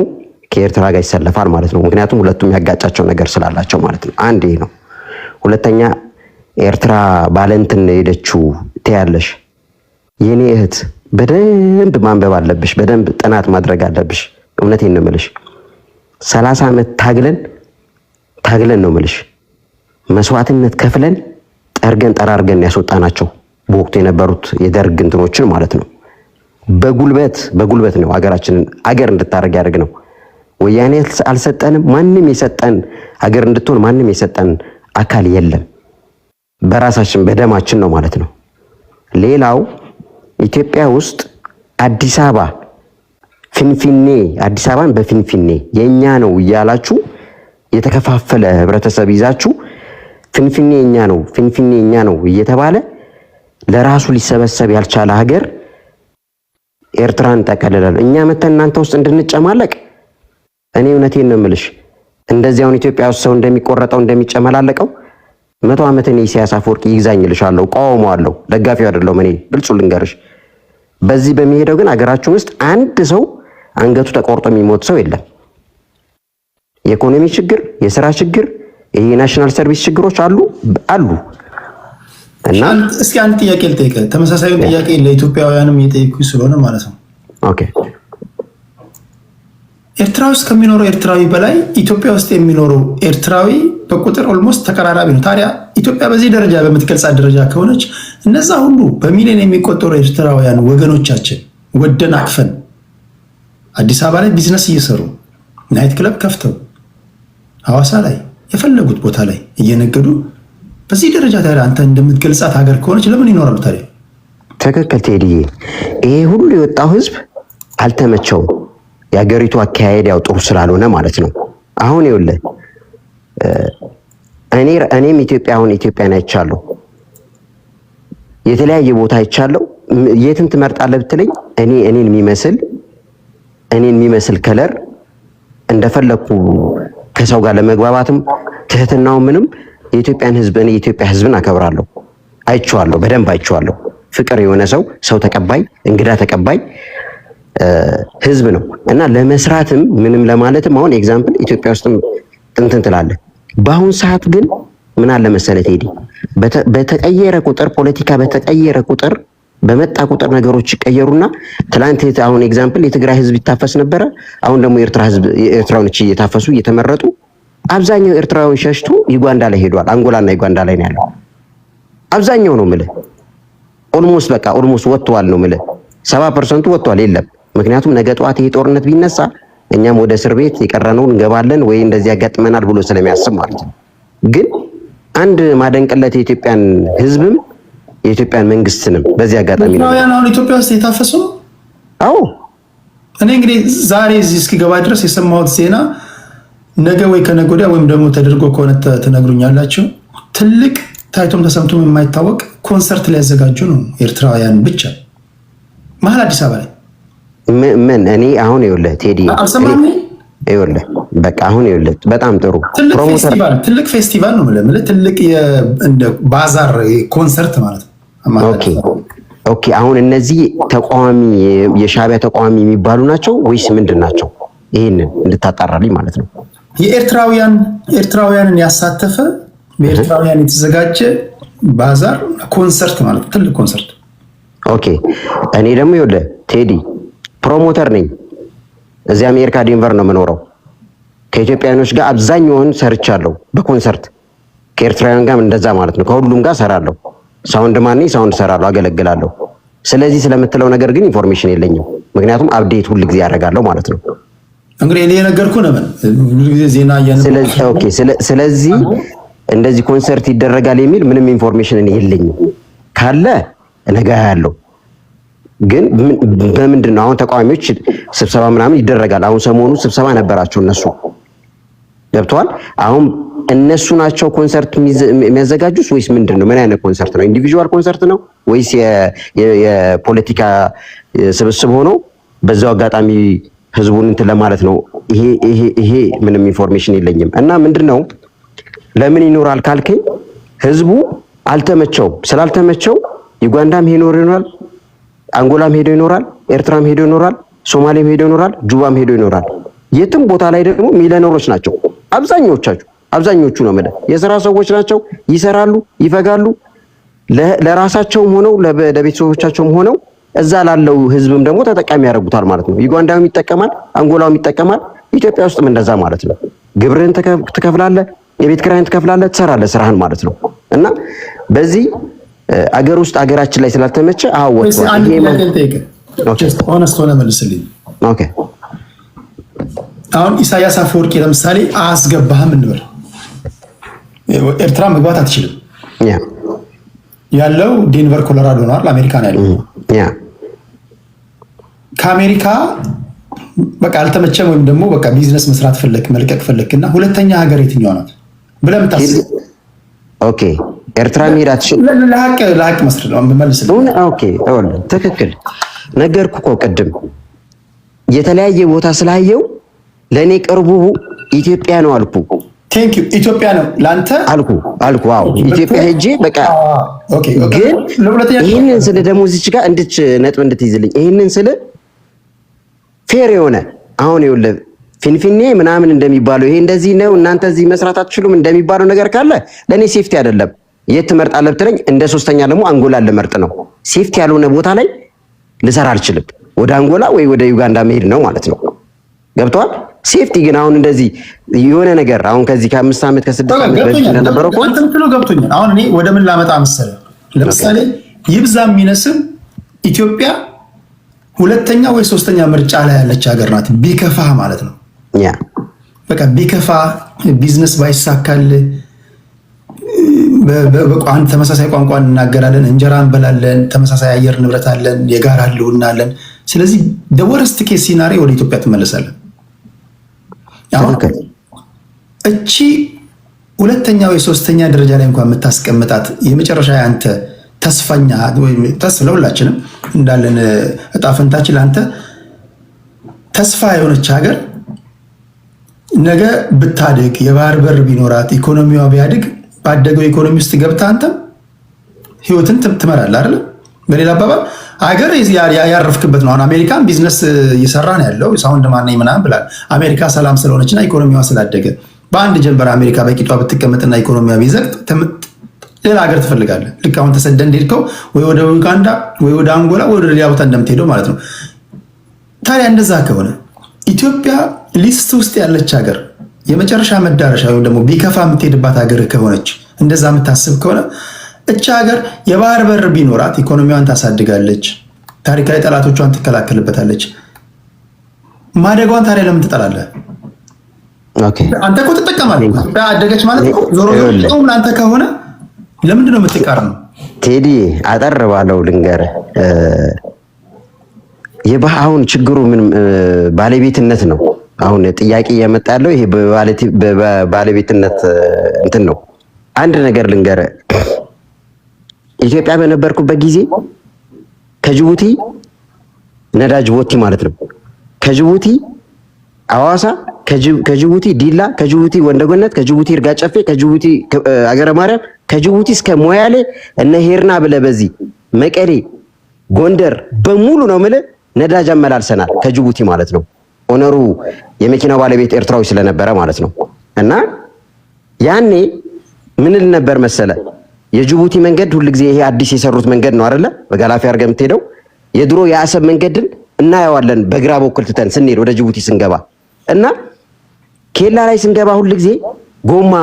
ከኤርትራ ጋር ይሰለፋል ማለት ነው። ምክንያቱም ሁለቱም ያጋጫቸው ነገር ስላላቸው ማለት ነው። አንድ ይሄ ነው። ሁለተኛ ኤርትራ ባለንትን ሄደችው ትያለሽ። የኔ እህት በደንብ ማንበብ አለብሽ፣ በደንብ ጥናት ማድረግ አለብሽ። እውነቴን ነው የምልሽ። 30 ዓመት ታግለን ነው የምልሽ። መስዋዕትነት ከፍለን ጠራርገን ያስወጣናቸው በወቅቱ የነበሩት የደርግ እንትኖችን ማለት ነው። በጉልበት ነው ሀገራችንን አገር እንድታረግ ያደርግ ነው። ወያኔ አልሰጠንም። ማንም የሰጠን ሀገር እንድትሆን ማንም የሰጠን አካል የለም። በራሳችን በደማችን ነው ማለት ነው። ሌላው ኢትዮጵያ ውስጥ አዲስ አበባን በፊንፊኔ የኛ ነው እያላችሁ የተከፋፈለ ህብረተሰብ ይዛችሁ ፍንፍኔ የኛ ነው እየተባለ ለራሱ ሊሰበሰብ ያልቻለ ሀገር ኤርትራን ጠቀልላል። እኛ መተን እናንተ ውስጥ እንድንጨማለቅ እኔ እውነቴን ነው የምልሽ። እንደዚያውን ኢትዮጵያ ውስጥ ሰው እንደሚቆረጠው እንደሚጨመላለቀው 100 ዓመት እኔ ኢሳያስ አፈወርቂ ይግዛኝልሻለሁ፣ ቃወመዋለሁ፣ ደጋፊው አይደለሁም። እኔ ብልጹ ልንገርሽ፣ በዚህ በሚሄደው ግን አገራችን ውስጥ አንድ ሰው አንገቱ ተቆርጦ የሚሞት ሰው የለም። የኢኮኖሚ ችግር፣ የስራ ችግር፣ የናሽናል ሰርቪስ ችግሮች አሉ። እና እስኪ አንድ ጥያቄ ልጠይቅህ፣ ተመሳሳዩን ጥያቄ ለኢትዮጵያውያንም እየጠየኩ ስለሆነ ማለት ነው። ኦኬ። ኤርትራ ውስጥ ከሚኖረው ኤርትራዊ በላይ ኢትዮጵያ ውስጥ የሚኖረው ኤርትራዊ በቁጥር ኦልሞስት ተቀራራቢ ነው። ታዲያ ኢትዮጵያ በዚህ ደረጃ በምትገልጻት ደረጃ ከሆነች እነዛ ሁሉ በሚሊዮን የሚቆጠሩ ኤርትራውያን ወገኖቻችን ወደን አቅፈን አዲስ አበባ ላይ ቢዝነስ እየሰሩ ናይት ክለብ ከፍተው ሐዋሳ ላይ የፈለጉት ቦታ ላይ እየነገዱ በዚህ ደረጃ ታዲያ አንተ እንደምትገልጻት ሀገር ከሆነች ለምን ይኖራሉ ታዲያ? ትክክል ቴዲዬ። ይሄ ሁሉ የወጣው ህዝብ አልተመቸውም። የሀገሪቱ አካሄድ ያው ጥሩ ስላልሆነ ማለት ነው። አሁን ይኸውልህ እኔም ኢትዮጵያን አይቻለሁ፣ የተለያየ ቦታ አይቻለሁ። የትን ትመርጣለህ ብትለኝ እኔን የሚመስል ከለር እንደፈለኩ ከሰው ጋር ለመግባባትም ትህትናው ምንም የኢትዮጵያን ህዝብ እኔ የኢትዮጵያ ህዝብን አከብራለሁ። አይቼዋለሁ፣ በደንብ አይቼዋለሁ። ፍቅር የሆነ ሰው ተቀባይ፣ እንግዳ ተቀባይ ህዝብ ነው እና ለመስራትም ምንም ለማለትም አሁን ኤግዛምፕል ኢትዮጵያ ውስጥም እንትን ትላለህ። በአሁን ሰዓት ግን ምን አለ መሰለህ ቴዲ፣ በተቀየረ ቁጥር ፖለቲካ በተቀየረ ቁጥር በመጣ ቁጥር ነገሮች ይቀየሩና ትላንት አሁን ኤግዛምፕል የትግራይ ህዝብ ይታፈስ ነበረ። አሁን ደግሞ ኤርትራውያኖች እየታፈሱ እየተመረጡ አብዛኛው ኤርትራዊ ሸሽቶ ዩጋንዳ ላይ ሄዷል። አንጎላና ዩጋንዳ ላይ ነው ያለው አብዛኛው ነው የምልህ። ኦልሞስት ወጥቷል ነው የምልህ። 70% ወጥቷል የለም። ምክንያቱም ነገ ጠዋት ይሄ ጦርነት ቢነሳ እኛም ወደ እስር ቤት የቀረነውን እንገባለን ወይ እንደዚህ ያጋጥመናል ብሎ ስለሚያስብ ማለት ነው። ግን አንድ ማደንቅለት የኢትዮጵያን ህዝብም የኢትዮጵያን መንግስትንም በዚህ አጋጣሚ ነው አሁን ኢትዮጵያ ውስጥ የታፈሱ። አዎ እኔ እንግዲህ ዛሬ እዚህ እስኪገባ ድረስ የሰማሁት ዜና ነገ ወይ ከነገ ወዲያ ወይም ደግሞ ተደርጎ ከሆነ ትነግሩኛላችሁ፣ ትልቅ ታይቶም ተሰምቶም የማይታወቅ ኮንሰርት ሊያዘጋጁ ነው ኤርትራውያን ብቻ መሀል አዲስ አበባ ላይ። ምን እኔ አሁን ይኸውልህ ቴዲ ይኸውልህ በቃ አሁን ይኸውልህ በጣም ጥሩ ትልቅ ፌስቲቫል ነው የምልህ፣ ትልቅ እንደ ባዛር ኮንሰርት ማለት ነው። ኦኬ አሁን እነዚህ ተቃዋሚ የሻዕቢያ ተቃዋሚ የሚባሉ ናቸው ወይስ ምንድን ናቸው? ይሄንን እንድታጣራልኝ ማለት ነው። ኤርትራውያንን ያሳተፈ በኤርትራውያን የተዘጋጀ ባዛር ኮንሰርት ማለት ነው፣ ትልቅ ኮንሰርት። ኦኬ እኔ ደግሞ ይኸውልህ ቴዲ ፕሮሞተር ነኝ። እዚህ አሜሪካ ዴንቨር ነው የምኖረው። ከኢትዮጵያኖች ጋር አብዛኛውን ሰርቻለሁ በኮንሰርት ከኤርትራውያን ጋር እንደዛ ማለት ነው። ከሁሉም ጋር ሰራለሁ። ሳውንድ ማን ነኝ፣ ሳውንድ ሰራለሁ፣ አገለግላለሁ። ስለዚህ ስለምትለው ነገር ግን ኢንፎርሜሽን የለኝም። ምክንያቱም አፕዴት ሁሉ ጊዜ ያደርጋለሁ ማለት ነው። እንግዲህ እኔ ነገርኩህ ነው ሁሉ ጊዜ ዜና ስለዚህ እንደዚህ ኮንሰርት ይደረጋል የሚል ምንም ኢንፎርሜሽን እኔ የለኝም። ካለ ነገ ያለው ግን በምንድን ነው አሁን ተቃዋሚዎች ስብሰባ ምናምን ይደረጋል። አሁን ሰሞኑ ስብሰባ ነበራቸው እነሱ ገብተዋል። አሁን እነሱ ናቸው ኮንሰርት የሚያዘጋጁት ወይስ ምንድን ነው? ምን አይነት ኮንሰርት ነው? ኢንዲቪጁዋል ኮንሰርት ነው ወይስ የፖለቲካ ስብስብ ሆኖ በዛው አጋጣሚ ህዝቡን እንትን ለማለት ነው? ይሄ ምንም ኢንፎርሜሽን የለኝም። እና ምንድነው ለምን ይኖራል ካልከኝ ህዝቡ አልተመቸው። ስላልተመቸው ዩጋንዳም ሄዶ ይኖራል፣ አንጎላም ሄዶ ይኖራል፣ ኤርትራም ሄዶ ይኖራል፣ ሶማሌም ሄዶ ይኖራል፣ ጁባም ሄዶ ይኖራል። የትም ቦታ ላይ ደግሞ ሚሊዮነሮች ናቸው አብዛኞቹ ነው ማለት የሥራ ሰዎች ናቸው። ይሰራሉ፣ ይፈጋሉ። ለራሳቸውም ሆነው ለቤተሰቦቻቸውም ሆነው እዛ ላለው ህዝብም ደግሞ ተጠቃሚ ያደርጉታል ማለት ነው። ዩጋንዳውም ይጠቀማል፣ አንጎላውም ይጠቀማል። ኢትዮጵያ ውስጥም እንደዛ ማለት ነው። ግብርህን ትከፍላለህ፣ የቤት ኪራይን ትከፍላለህ፣ ትሰራለህ ስራህን ማለት ነው። እና በዚህ አገር ውስጥ አገራችን ላይ ስላልተመቸ አሁን ኢሳያስ አፈወርቂ ለምሳሌ አያስገባህም እንበል፣ ኤርትራ መግባት አትችልም። ያለው ዴንቨር ኮሎራዶ ነው አይደል? አሜሪካ ነው ያለው። ከአሜሪካ በቃ አልተመቸም ወይም ደግሞ በቃ ቢዝነስ መስራት ፈለክ መልቀቅ ፈለክና ሁለተኛ ሀገር የትኛው ናት ብለህ የምታስብ? ኦኬ ኤርትራ መሄድ አትችልም። ለሀቅ መስረት ነው መልስልኝ። ኦኬ ትክክል ነገርኩ እኮ ቅድም የተለያየ ቦታ ስላየው ለኔ ቅርቡ ኢትዮጵያ ነው አልኩ። ቴንክ ዩ ኢትዮጵያ ነው ላንተ አልኩ። አዎ ኢትዮጵያ ሄጄ በቃ ግን ይሄንን ስለ ደግሞ እዚች ጋር ነጥብ እንድትይዝልኝ ይሄንን ስለ ፌር የሆነ አሁን ይኸውልህ ፊንፊኔ ምናምን እንደሚባለው ይሄ እንደዚህ ነው እናንተ እዚህ መስራት አትችሉም እንደሚባለው ነገር ካለ ለኔ ሴፍቲ አይደለም። የት ትመርጣለህ ብትለኝ እንደ ሶስተኛ ደግሞ አንጎላ ልመርጥ ነው። ሴፍቲ ያልሆነ ቦታ ላይ ልሰራ አልችልም። ወደ አንጎላ ወይ ወደ ዩጋንዳ መሄድ ነው ማለት ነው። ገብቷል? ሴፍቲ ግን አሁን እንደዚህ የሆነ ነገር አሁን ከዚህ ከ5 ዓመት ከ6 ዓመት በፊት እንደነበረው እኮ አንተም ትሎ ገብቶኛል። አሁን እኔ ወደ ምን ላመጣ መሰለህ? ለምሳሌ ይብዛም የሚነስም ኢትዮጵያ ሁለተኛ ወይ ሶስተኛ ምርጫ ላይ ያለች ሀገር ናት። ቢከፋ ማለት ነው። ያ በቃ ቢከፋ ቢዝነስ ባይሳካል በቋን ተመሳሳይ ቋንቋ እንናገራለን፣ እንጀራ እንበላለን፣ ተመሳሳይ አየር ንብረት አለን፣ የጋራ ህልውና አለን። ስለዚህ ደወረስት ኬስ ሲናሪዮ ወደ ኢትዮጵያ ትመለሳለን። እቺ ሁለተኛ ወይ ሶስተኛ ደረጃ ላይ እንኳን የምታስቀምጣት የመጨረሻ አንተ ተስፋኛ ወይም ተስፋ ለሁላችንም እንዳለን እጣ ፈንታችን ለአንተ ተስፋ የሆነች ሀገር ነገ ብታድግ የባህር በር ቢኖራት ኢኮኖሚዋ ቢያድግ ባደገው ኢኮኖሚ ውስጥ ገብታ አንተም ህይወትን ትመራለህ አይደል? በሌላ አባባል ሀገር ያረፍክበት ነው። አሁን አሜሪካን ቢዝነስ እየሰራ ነው ያለው ሳውንድ ማነኝ ምናምን ብላል። አሜሪካ ሰላም ስለሆነችና ኢኮኖሚዋ ስላደገ በአንድ ጀንበር አሜሪካ በቂጧ ብትቀመጥና ኢኮኖሚዋ ቢዘግጥ ሌላ ሀገር ትፈልጋለህ። ልክ አሁን ተሰደህ እንደሄድከው ወይ ወደ ዩጋንዳ ወይ ወደ አንጎላ ወይ ወደ ሌላ ቦታ እንደምትሄደው ማለት ነው። ታዲያ እንደዛ ከሆነ ኢትዮጵያ ሊስት ውስጥ ያለች ሀገር የመጨረሻ መዳረሻ ወይም ደግሞ ቢከፋ የምትሄድባት ሀገር ከሆነች እንደዛ የምታስብ ከሆነ እቻ ሀገር የባህር በር ቢኖራት ኢኮኖሚዋን ታሳድጋለች፣ ታሪካዊ ጠላቶቿን ትከላከልበታለች። ማደጓን ታዲያ ለምን ትጠላለህ? አንተ እኮ ትጠቀማለህ። አደገች ማለት ነው። ዞሮ ዞሮ ለአንተ ከሆነ ለምንድን ነው የምትቃረነው? ቴዲ አጠር ባለው ልንገርህ፣ አሁን ችግሩ ምን ባለቤትነት ነው። አሁን ጥያቄ እየመጣ ያለው ይሄ በባለቤትነት እንትን ነው። አንድ ነገር ልንገርህ፣ ኢትዮጵያ በነበርኩበት ጊዜ ከጅቡቲ ነዳጅ ቦቲ ማለት ነው ከጅቡቲ አዋሳ፣ ከጅቡቲ ዲላ፣ ከጅቡቲ ወንደገነት፣ ከጅቡቲ እርጋ ጨፌ፣ ከጅቡቲ አገረ ማርያም፣ ከጅቡቲ እስከ ሞያሌ እነ ሄርና ብለህ በዚህ መቀሌ፣ ጎንደር በሙሉ ነው የምልህ ነዳጅ አመላልሰናል ከጅቡቲ ማለት ነው። ኦነሩ የመኪናው ባለቤት ኤርትራዊ ስለነበረ ማለት ነው። እና ያኔ ምን ል ነበር መሰለ የጅቡቲ መንገድ ሁልጊዜ ይሄ አዲስ የሰሩት መንገድ ነው አይደለ? በጋላፊ አድርገህ የምትሄደው የድሮ የአሰብ መንገድን እናየዋለን በግራ በኩል ትተን ስንሄድ ወደ ጅቡቲ ስንገባ እና ኬላ ላይ ስንገባ ሁልጊዜ ጎማ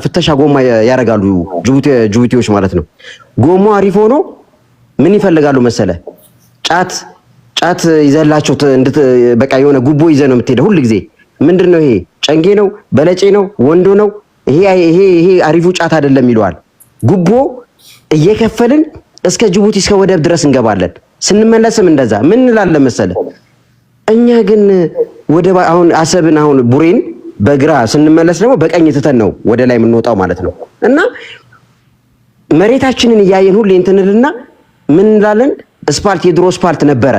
ፍተሻ ጎማ ያደርጋሉ ጅቡቲዎች ማለት ነው። ጎማ አሪፍ ሆኖ ምን ይፈልጋሉ መሰለ ጫት ይዘላቸው በቃ የሆነ ጉቦ ይዘህ ነው የምትሄደው ሁልጊዜ። ምንድነው ይሄ? ጨንጌ ነው፣ በለጬ ነው፣ ወንዶ ነው፣ ይሄ አሪፉ ጫት አይደለም ይለዋል። ጉቦ እየከፈልን እስከ ጅቡቲ እስከ ወደብ ድረስ እንገባለን። ስንመለስም እንደዛ ምን እንላለን መሰለ እኛ ግን አሁን አሰብን አሁን ቡሬን በግራ ስንመለስ ደግሞ በቀኝ ትተን ነው ወደ ላይ የምንወጣው ማለት ነው። እና መሬታችንን እያየን ሁሌ እንትንልና ምን እንላለን? ስፓልት የድሮ ስፓልት ነበረ።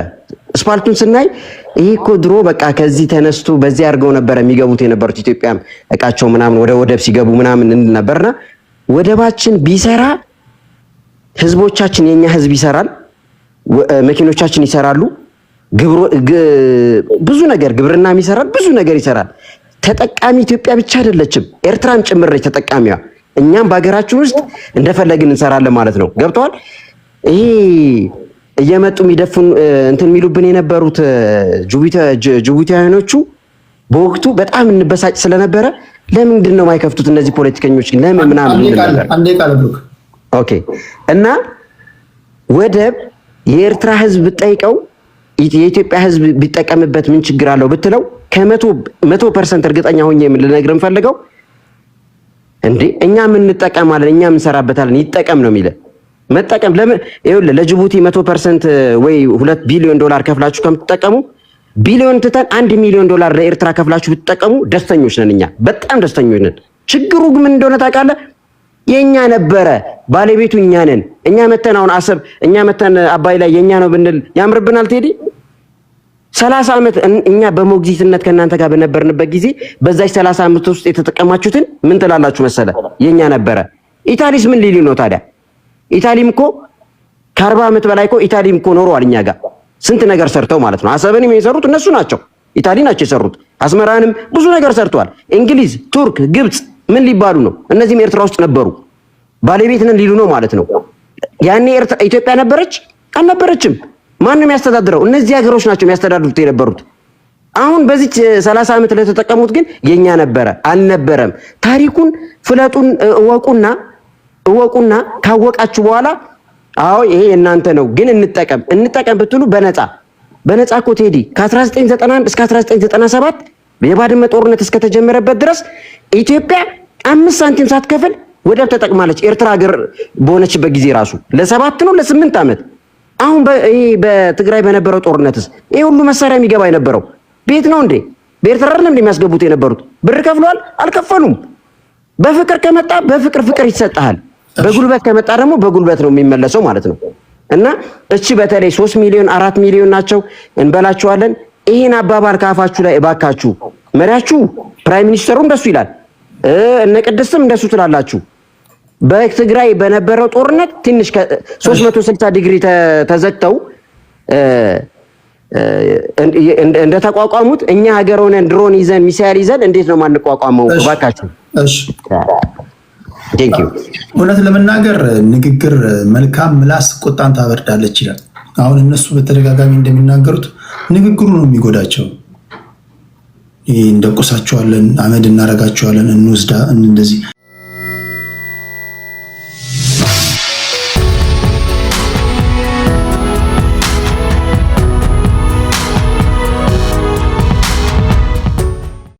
ስፓልቱን ስናይ ይሄ እኮ ድሮ በቃ ከዚህ ተነስቶ በዚህ አድርገው ነበረ የሚገቡት የነበሩት ኢትዮጵያም እቃቸው ምናምን ወደ ወደብ ሲገቡ ምናምን እንል ነበርና ወደባችን ቢሰራ ህዝቦቻችን የኛ ህዝብ ይሰራል፣ መኪኖቻችን ይሰራሉ፣ ብዙ ነገር ግብርናም ይሰራል፣ ብዙ ነገር ይሰራል። ተጠቃሚ ኢትዮጵያ ብቻ አይደለችም፣ ኤርትራም ጭምር ነች ተጠቃሚዋ። እኛም በሀገራችን ውስጥ እንደፈለግን እንሰራለን ማለት ነው። ገብተዋል? ይሄ እየመጡ የሚደፉን እንትን የሚሉብን የነበሩት ጅቡቲያኖቹ በወቅቱ በጣም እንበሳጭ ስለነበረ ለምንድን ነው የማይከፍቱት እነዚህ ፖለቲከኞች ለምን ምናምን ነበር። ኦኬ። እና ወደብ የኤርትራ ህዝብ ብጠይቀው የኢትዮጵያ ህዝብ ቢጠቀምበት ምን ችግር አለው ብትለው ከ100% እርግጠኛ ሆኜ ልነግርህ የምፈልገው እንዴ እኛ ምን እንጠቀማለን እኛ ምን እንሰራበታለን ይጠቀም ነው የሚለው። መጠቀም ለምን ይኸውልህ ለጅቡቲ 100% ወይ $2 ቢሊዮን ከፍላችሁ ከምትጠቀሙ ቢሊዮን ትተን $1 ሚሊዮን ለኤርትራ ከፍላችሁ ብትጠቀሙ ደስተኞች ነን። እኛ በጣም ደስተኞች ነን። ችግሩ ግን ምን እንደሆነ ታውቃለህ? የኛ ነበረ። ባለቤቱ እኛ ነን። እኛ መተን አሁን አሰብ እኛ መተን አባይ ላይ የኛ ነው ብንል ያምርብናል ቴዲ? 30 ዓመት እኛ በሞግዚትነት ከእናንተ ጋር በነበርንበት ጊዜ በዛች 30 ዓመት ውስጥ የተጠቀማችሁትን ምን ትላላችሁ መሰለ? የኛ ነበረ። ኢታሊስ ምን ሊሉ ነው ታዲያ? ኢታሊም እኮ ከ40 ዓመት በላይ እኮ ኢታሊም እኮ ኖረዋል እኛ ጋር ስንት ነገር ሰርተው ማለት ነው። አሰብንም የሰሩት እነሱ ናቸው፣ ኢታሊ ናቸው የሰሩት። አስመራንም ብዙ ነገር ሰርተዋል። እንግሊዝ፣ ቱርክ፣ ግብጽ ምን ሊባሉ ነው? እነዚህም ኤርትራ ውስጥ ነበሩ። ባለቤት ነን ሊሉ ነው ማለት ነው። ያኔ ኢትዮጵያ ነበረች? አልነበረችም። ማን ነው የሚያስተዳድረው? እነዚህ ሀገሮች ናቸው የሚያስተዳድሩት የነበሩት። አሁን በዚህ 30 ዓመት ለተጠቀሙት ግን የኛ ነበረ አልነበረም። ታሪኩን ፍለጡን እወቁና ካወቃችሁ በኋላ አዎ ይሄ እናንተ ነው ግን እንጠቀም ብትሉ በነፃ እኮ ቴዲ ከ1991 እስከ 1997 የባድመ ጦርነት እስከተጀመረበት ድረስ ኢትዮጵያ 5 ሳንቲም ሳትከፍል ወደብ ተጠቅማለች። ኤርትራ ሀገር በሆነችበት ጊዜ ራሱ ለ7 ነው ለ8 ዓመት። አሁን በትግራይ በነበረው ጦርነትስ ይሄ ሁሉ መሳሪያ የሚገባ የነበረው ቤት ነው እንዴ? በኤርትራ አይደለም የሚያስገቡት የነበሩት? ብር ከፍለዋል? አልከፈሉም። በፍቅር ከመጣ በፍቅር ይሰጣል። በጉልበት ከመጣ ደግሞ በጉልበት ነው የሚመለሰው ማለት ነው። እና እቺ በተለይ 3 ሚሊዮን 4 ሚሊዮን ናቸው እንበላቸዋለን። ይሄን አባባል ካፋችሁ ላይ እባካችሁ መሪያችሁ ፕራይም ሚኒስተሩ እንደሱ ይላል፣ እነ ቅድስትም እንደሱ ትላላችሁ። በትግራይ በነበረው ጦርነት ትንሽ 360 ዲግሪ ተዘግተው እንደተቋቋሙት እኛ ሀገር ሆነን ድሮን ይዘን ሚሳይል ይዘን እንዴት ነው ማንቋቋመው? እባካችሁ። እሺ ቴንክ ዩ። እውነት ለመናገር ንግግር መልካም ምላስ ቁጣን ታበርዳለች ይላል። አሁን እነሱ በተደጋጋሚ እንደሚናገሩት ንግግሩ ነው የሚጎዳቸው። እንደቆሳቸዋለን፣ አመድ እናረጋቸዋለን፣ እንደዚህ